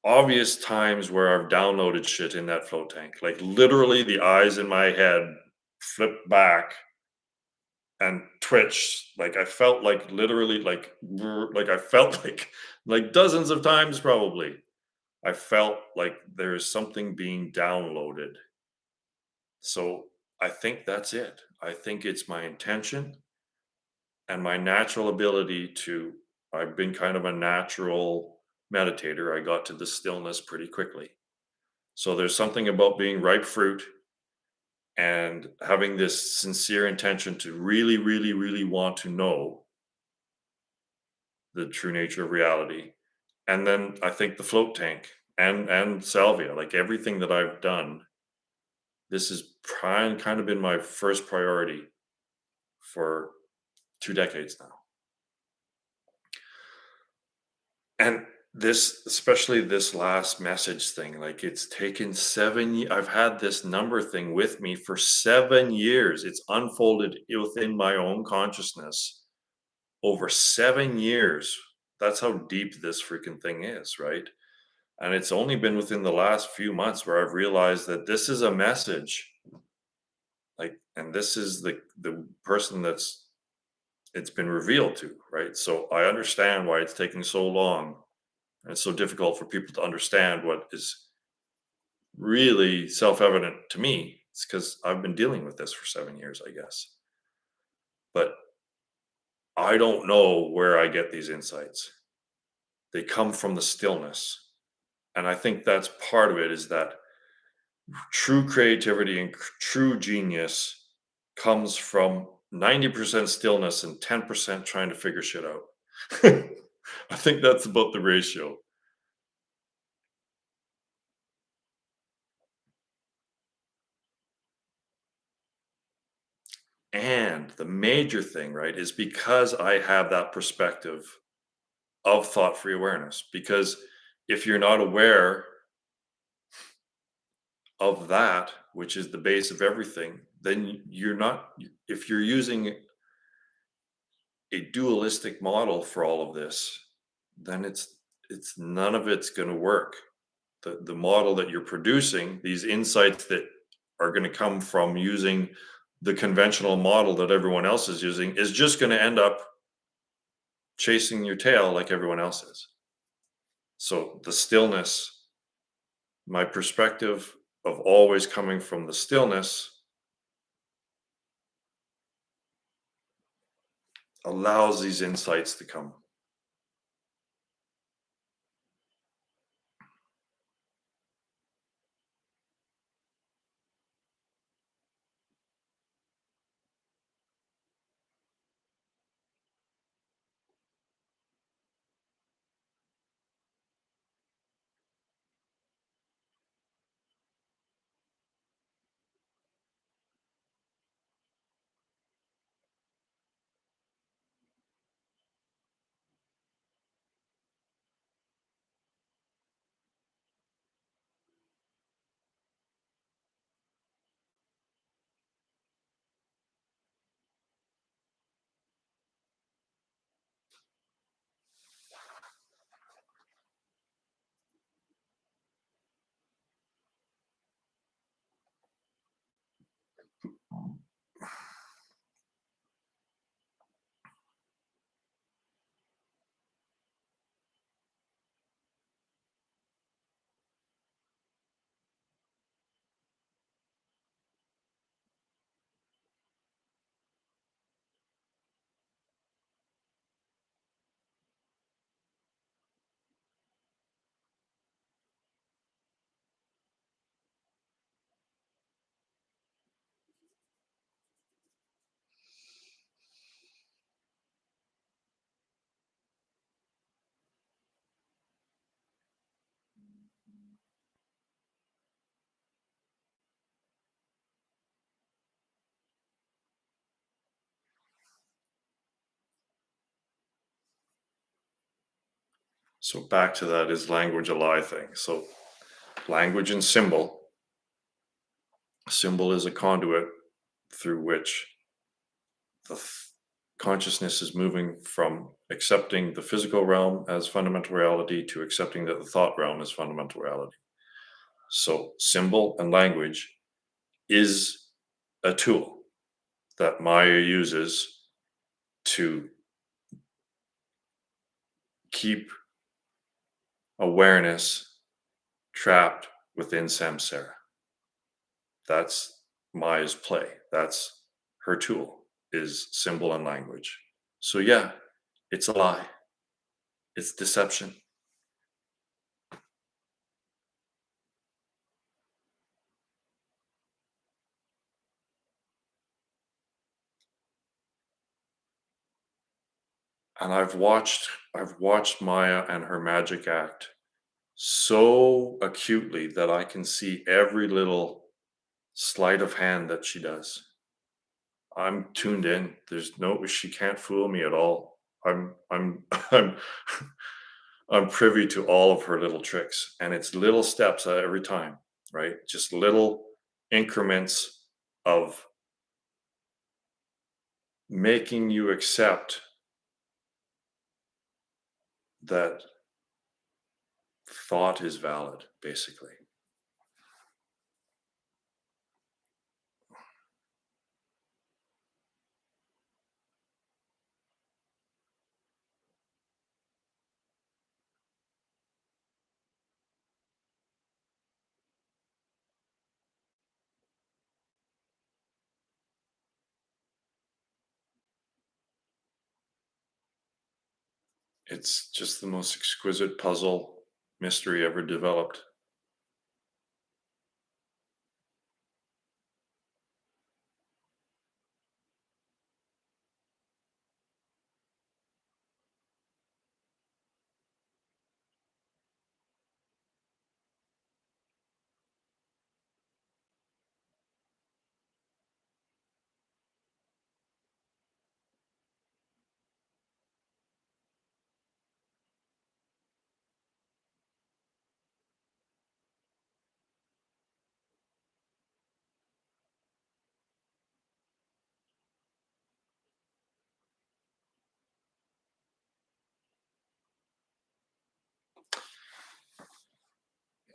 obvious times where I've downloaded shit in that float tank. Like literally the eyes in my head flipped back and twitched. Like I felt like literally like like I felt like dozens of times probably. I felt like there is something being downloaded. So I think that's it. I think it's my intention and my natural ability to. I've been kind of a natural meditator. I got to the stillness pretty quickly. So there's something about being ripe fruit and having this sincere intention to really, really, really want to know the true nature of reality. And then I think the float tank and salvia, like everything that I've done, this has kind of been my first priority for 2 decades now. And this, especially this last message thing, like it's taken 7 years. I've had this number thing with me for 7 years. It's unfolded within my own consciousness over 7 years. That's how deep this freaking thing is, right? And it's only been within the last few months where I've realized that this is a message. Like, and this is the person that's it's been revealed to, right? So I understand why it's taking so long and it's so difficult for people to understand what is really self-evident to me. It's because I've been dealing with this for 7 years, I guess. But I don't know where I get these insights. They come from the stillness. And I think that's part of it, is that true creativity and true genius comes from 90% stillness and 10% trying to figure shit out. I think that's about the ratio. And the major thing, right, is because I have that perspective of thought free awareness. Because if you're not aware of that, which is the base of everything, then you're not, if you're using a dualistic model for all of this, then it's none of it's going to work. The model that you're producing, these insights that are going to come from using the conventional model that everyone else is using, is just going to end up chasing your tail like everyone else is. So the stillness, my perspective of always coming from the stillness, allows these insights to come. So back to that, is language a lie thing? So language and symbol. Symbol is a conduit through which the consciousness is moving from accepting the physical realm as fundamental reality to accepting that the thought realm is fundamental reality. So symbol and language is a tool that Maya uses to keep awareness trapped within samsara. That's Maya's play. That's her tool, is symbol and language. So yeah, it's a lie. It's deception. And I've watched Maya and her magic act so acutely that I can see every little sleight of hand that she does. I'm tuned in. She can't fool me at all. I'm I'm I'm privy to all of her little tricks, and it's little steps every time, right? Just little increments of making you accept that thought is valid, basically. It's just the most exquisite puzzle mystery ever developed.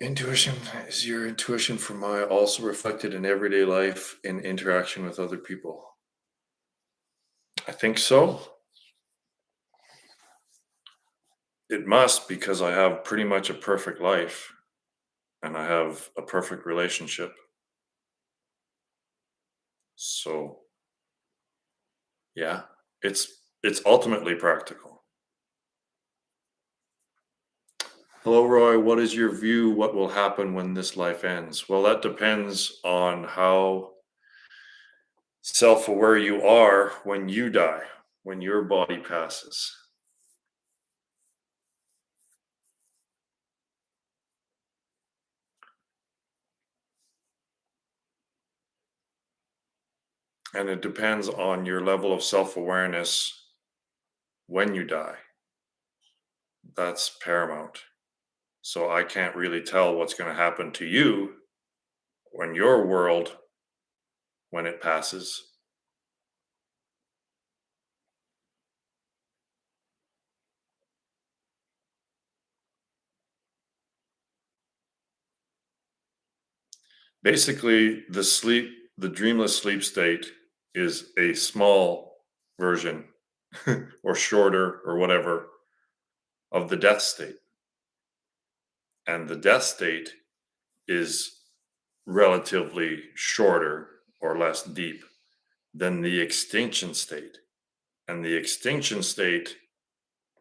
Intuition, is your intuition for Maya also reflected in everyday life in interaction with other people? I think so. It must, because I have pretty much a perfect life and I have a perfect relationship. So, yeah, it's It's ultimately practical. Hello, Roy. What is your view? What will happen when this life ends? Well, that depends on how self aware you are when you die, when your body passes. And it depends on your level of self awareness when you die. That's paramount. So I can't really tell what's going to happen to you when your world, when it passes. Basically, the dreamless sleep state is a small version or shorter or whatever of the death state. And the death state is relatively shorter or less deep than the extinction state. And the extinction state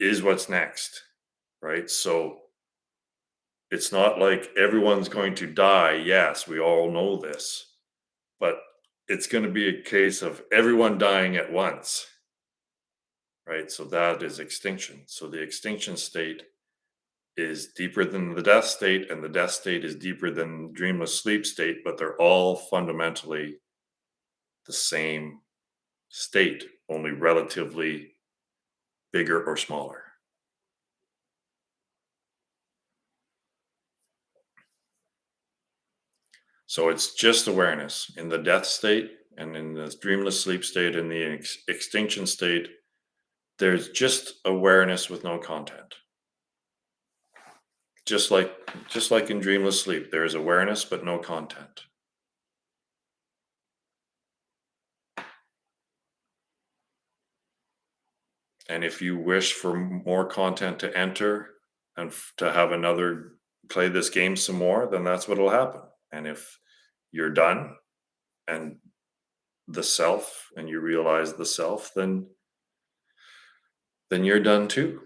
is what's next, right? So it's not like everyone's going to die. Yes, we all know this, but it's going to be a case of everyone dying at once, right? So that is extinction. So the extinction state is deeper than the death state, and the death state is deeper than dreamless sleep state, but they're all fundamentally the same state, only relatively bigger or smaller. So it's just awareness in the death state and in the dreamless sleep state and the extinction state. There's just awareness with no content. Just like in dreamless sleep, there is awareness but no content. And if you wish for more content to enter and to have another play this game some more, then that's what'll happen. And if you're done and the self and you realize the self, then you're done too.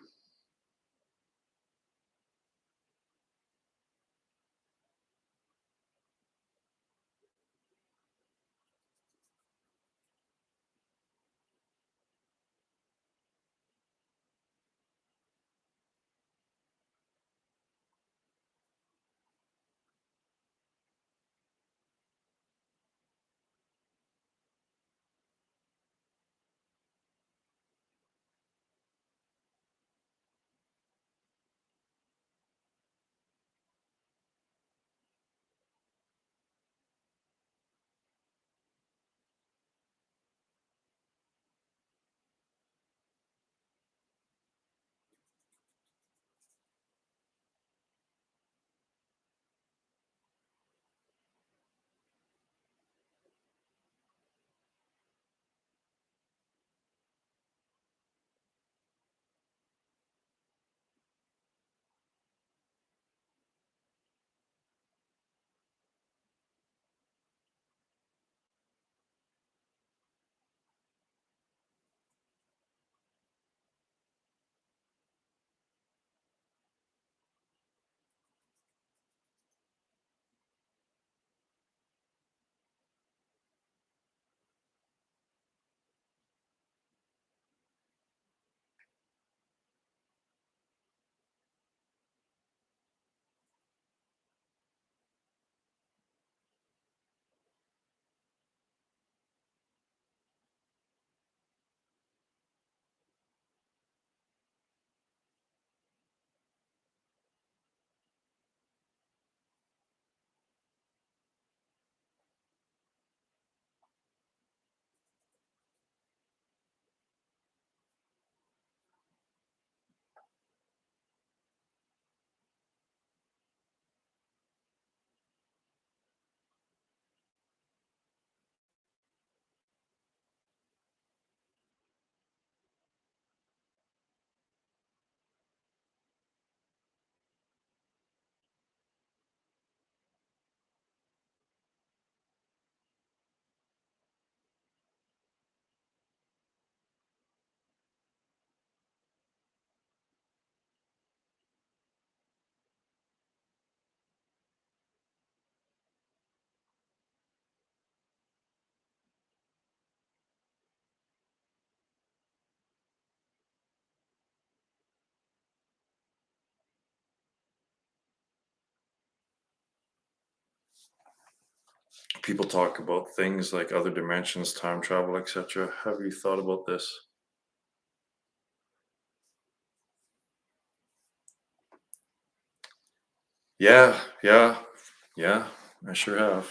People talk about things like other dimensions, time travel, etc. Have you thought about this? Yeah, yeah, yeah, I sure have.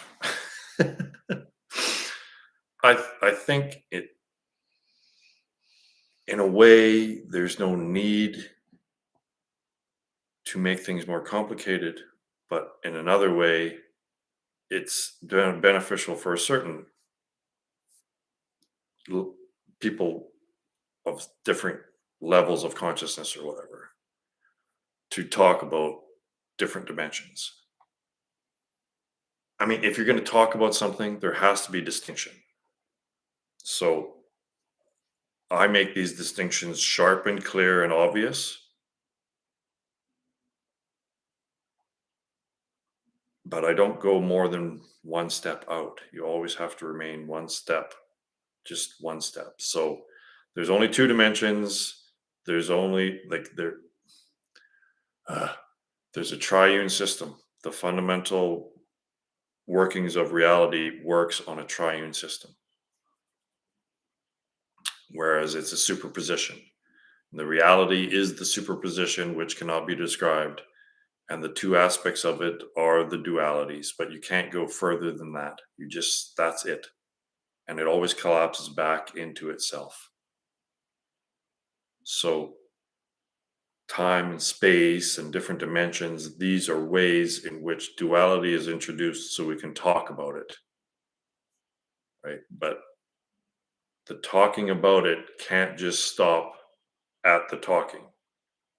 I think it in a way there's no need to make things more complicated, but in another way it's beneficial for a certain l- people of different levels of consciousness or whatever to talk about different dimensions. I mean, if you're going to talk about something, there has to be distinction. So I make these distinctions sharp and clear and obvious, but I don't go more than one step out. You always have to remain one step, just one step. So there's only two dimensions. There's only like uh, there's a triune system. The fundamental workings of reality works on a triune system, whereas it's a superposition. The reality is the superposition which cannot be described, and the two aspects of it are the dualities, but you can't go further than that. You just, that's it. And it always collapses back into itself. So, time and space and different dimensions, these are ways in which duality is introduced so we can talk about it, right? But the talking about it can't just stop at the talking.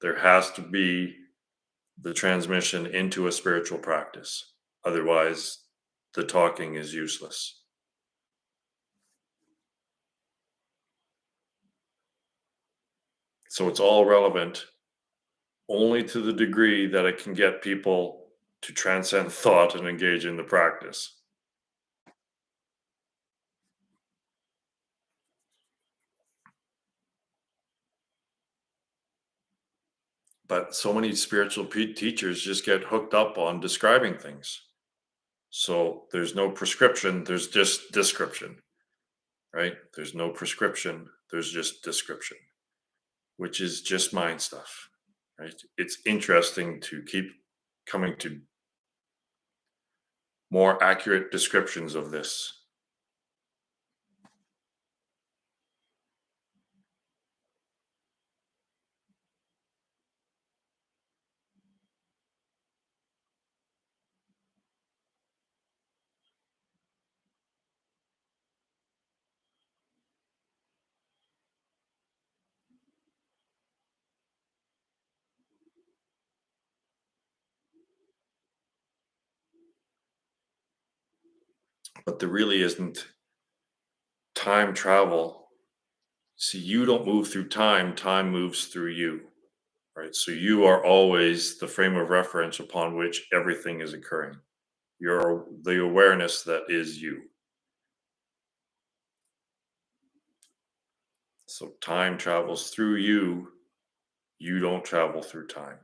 There has to be the transmission into a spiritual practice. Otherwise, the talking is useless. So it's all relevant only to the degree that it can get people to transcend thought and engage in the practice. But so many spiritual teachers just get hooked up on describing things. So there's no prescription, there's just description, right? There's no prescription, there's just description, which is just mind stuff, right? It's interesting to keep coming to more accurate descriptions of this. But there really isn't time travel. See, you don't move through time, time moves through you, right? So you are always the frame of reference upon which everything is occurring. You're the awareness that is you. So time travels through you, you don't travel through time.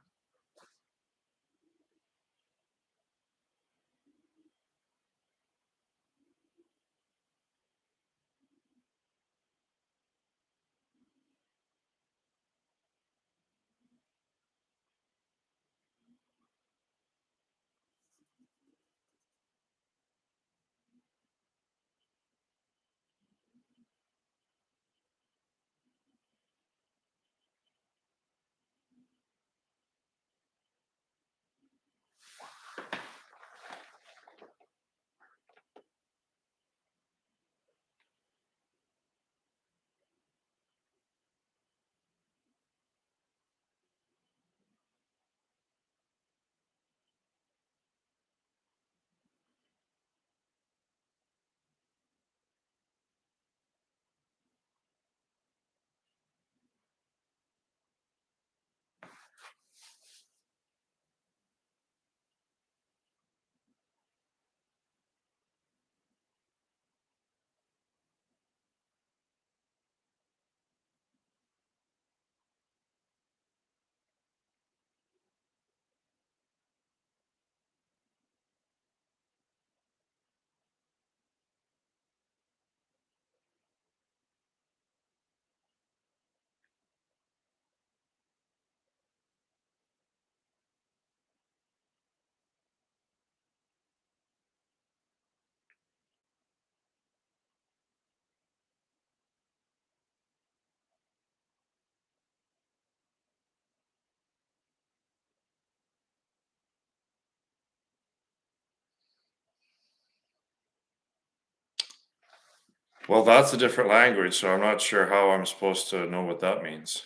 Well, that's a different language, so I'm not sure how I'm supposed to know what that means.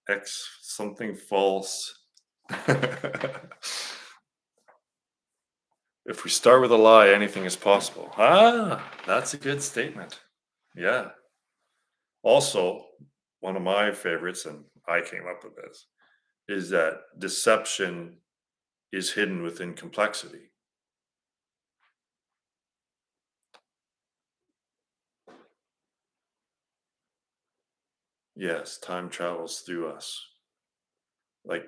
X something false. If we start with a lie, anything is possible. Ah, that's a good statement. Yeah. Also, one of my favorites, and I came up with this, is that deception is hidden within complexity. Yes, time travels through us. Like,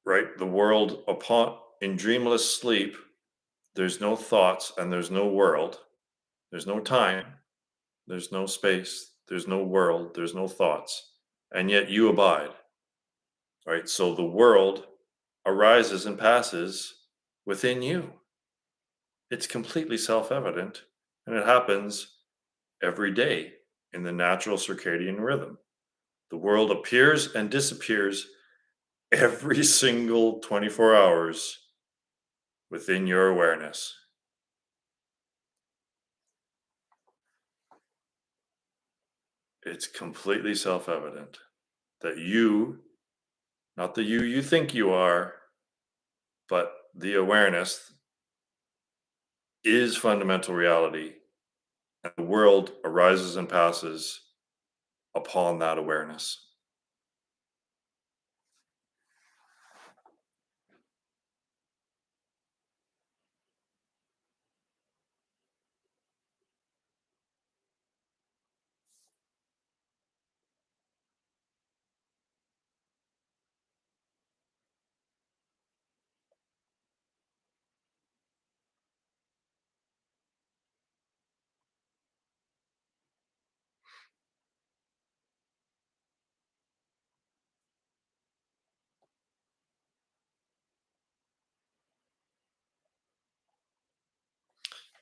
right, the world upon in dreamless sleep, there's no thoughts and there's no world. There's no time, there's no space, there's no world, there's no thoughts. And yet you abide, right? So the world arises and passes within you. It's completely self evident and it happens every day in the natural circadian rhythm. The world appears and disappears every single 24 hours within your awareness. It's completely self evident that you, not the you think you are, but the awareness is fundamental reality, and the world arises and passes upon that awareness.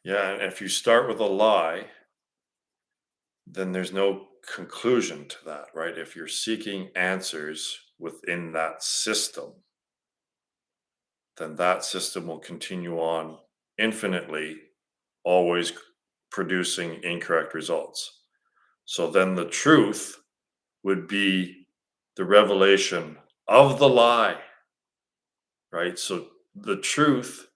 Yeah, and if you start with a lie, then there's no conclusion to that, right? If you're seeking answers within that system, then that system will continue on infinitely, always producing incorrect results. So then the truth would be the revelation of the lie, right? So the truth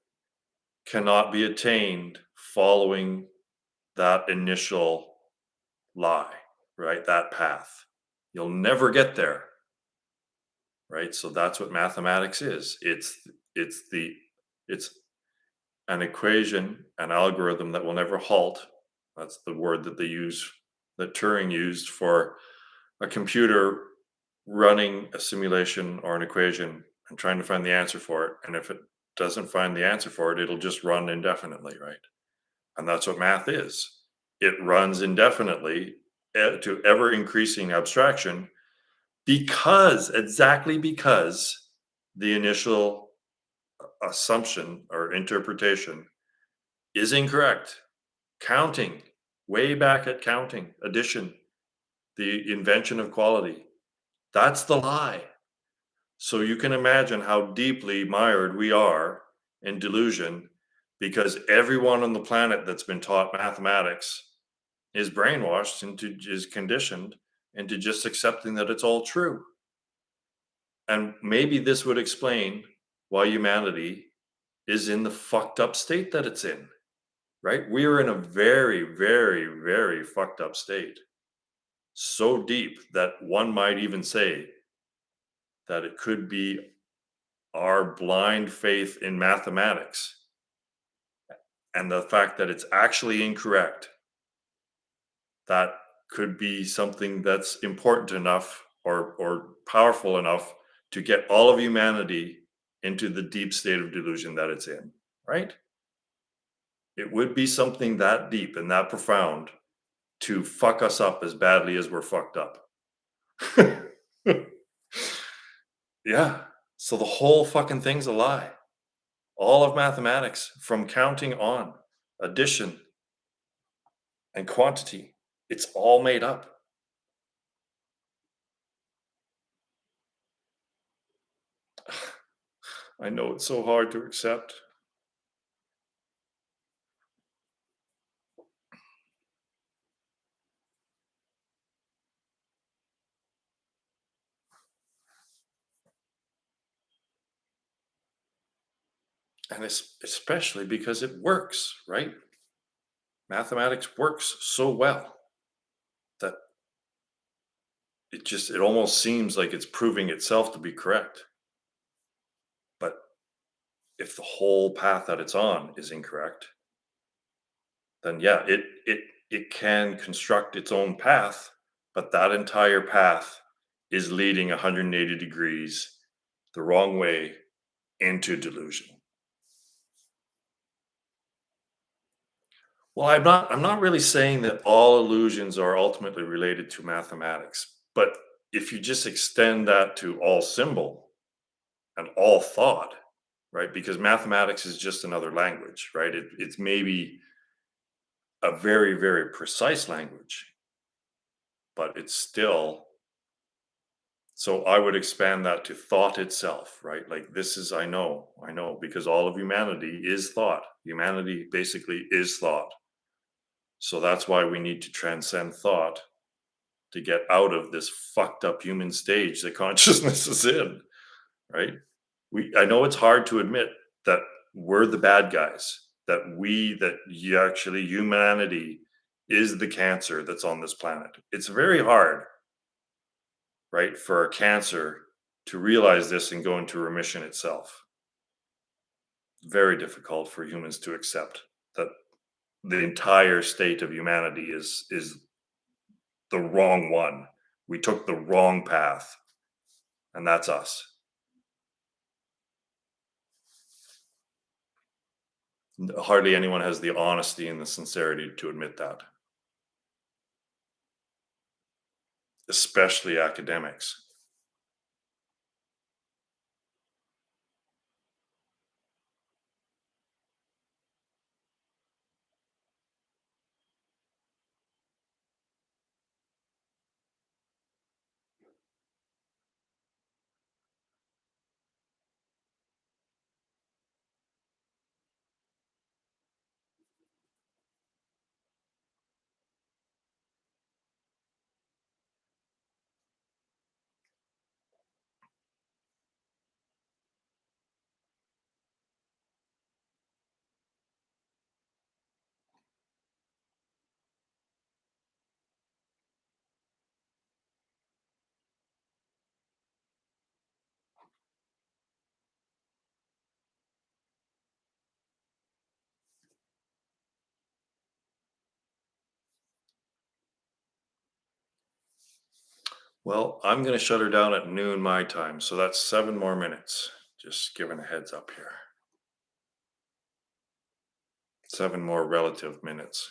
cannot be attained following that initial lie, right? That path. You'll never get there, right? So that's what mathematics is. It's an equation, an algorithm that will never halt. That's the word that they use, that Turing used for a computer running a simulation or an equation and trying to find the answer for it. And if it doesn't find the answer for it, it'll just run indefinitely, right? And that's what math is. It runs indefinitely to ever increasing abstraction because, exactly because the initial assumption or interpretation is incorrect. Counting, way back at counting, addition, the invention of quality, that's the lie. So you can imagine how deeply mired we are in delusion because everyone on the planet that's been taught mathematics is brainwashed into, is conditioned into just accepting that it's all true. And maybe this would explain why humanity is in the fucked up state that it's in, right? We are in a very, very, very fucked up state. So deep that one might even say that it could be our blind faith in mathematics and the fact that it's actually incorrect, that could be something that's important enough or powerful enough to get all of humanity into the deep state of delusion that it's in, right? It would be something that deep and that profound to fuck us up as badly as we're fucked up. Yeah. So the whole fucking thing's a lie. All of mathematics, from counting on, addition, and quantity, it's all made up. I know it's so hard to accept. And especially because it works, right? Mathematics works so well that it almost seems like it's proving itself to be correct. But if the whole path that it's on is incorrect, then yeah, it can construct its own path, but that entire path is leading 180 degrees the wrong way into delusion. Well, I'm not really saying that all illusions are ultimately related to mathematics, but if you just extend that to all symbol and all thought, right? Because mathematics is just another language, right? It's maybe a very, very precise language, but it's still. So I would expand that to thought itself, right? Like this is, I know, because all of humanity is thought. Humanity basically is thought. So that's why we need to transcend thought to get out of this fucked up human stage that consciousness is in, right? I know it's hard to admit that we're the bad guys, that you actually humanity is the cancer that's on this planet. It's very hard, right, for a cancer to realize this and go into remission itself. Very difficult for humans to accept that the entire state of humanity is the wrong one. We took the wrong path, and that's us. Hardly anyone has the honesty and the sincerity to admit that, especially academics. Well, I'm going to shut her down at noon my time, so that's 7 more minutes. Just giving a heads up here. 7 more relative minutes.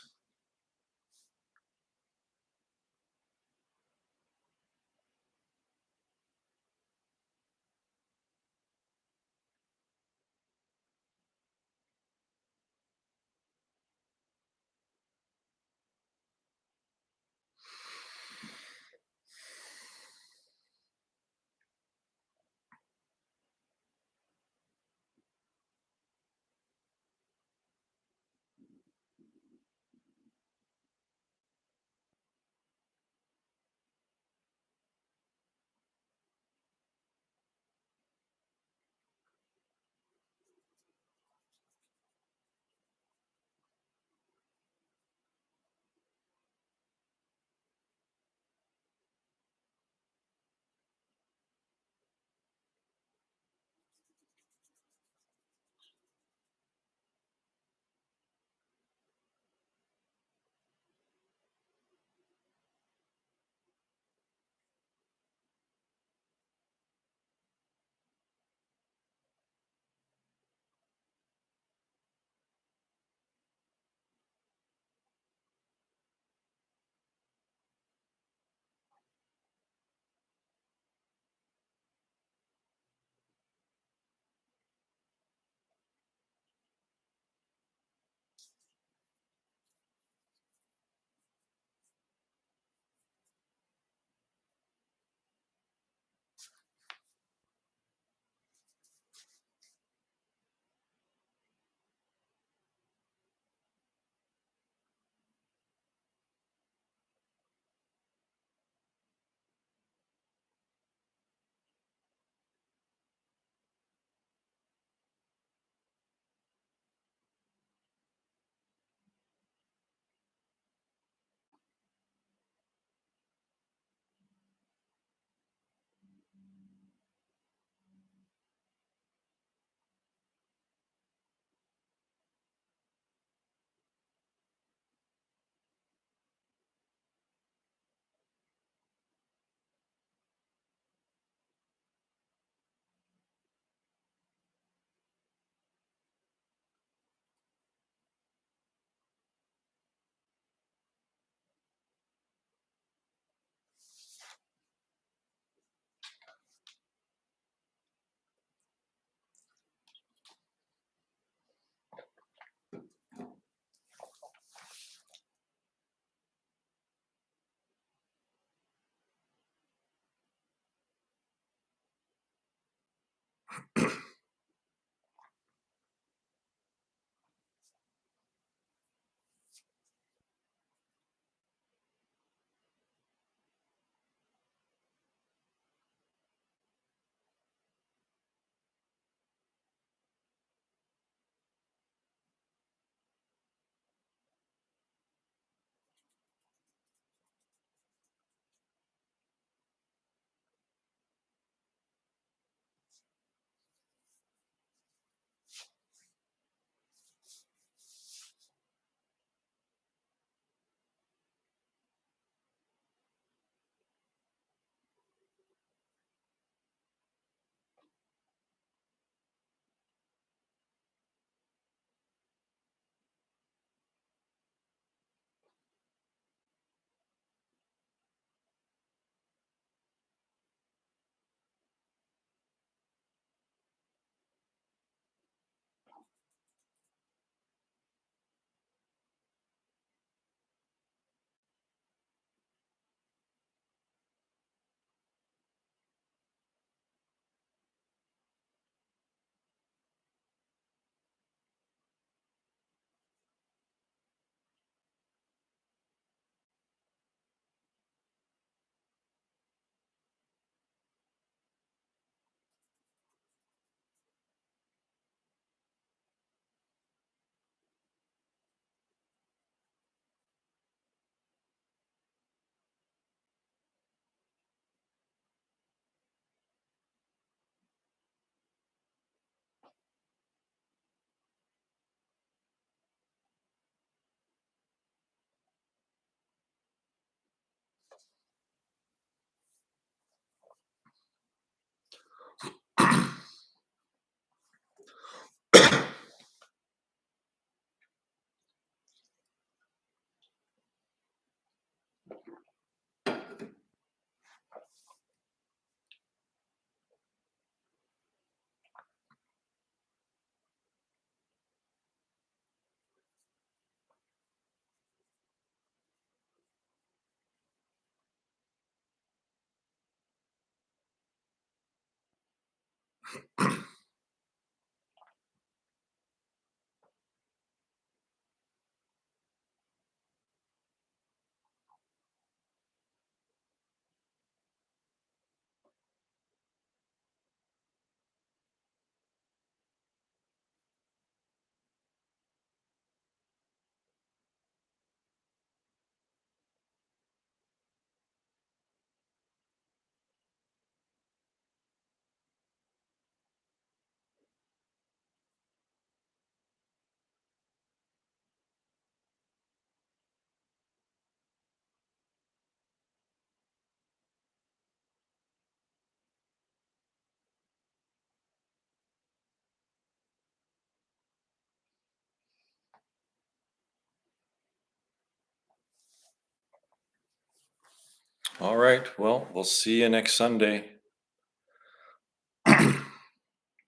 All right. Well, we'll see you next Sunday.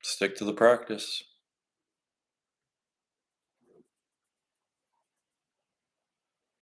Stick to the practice.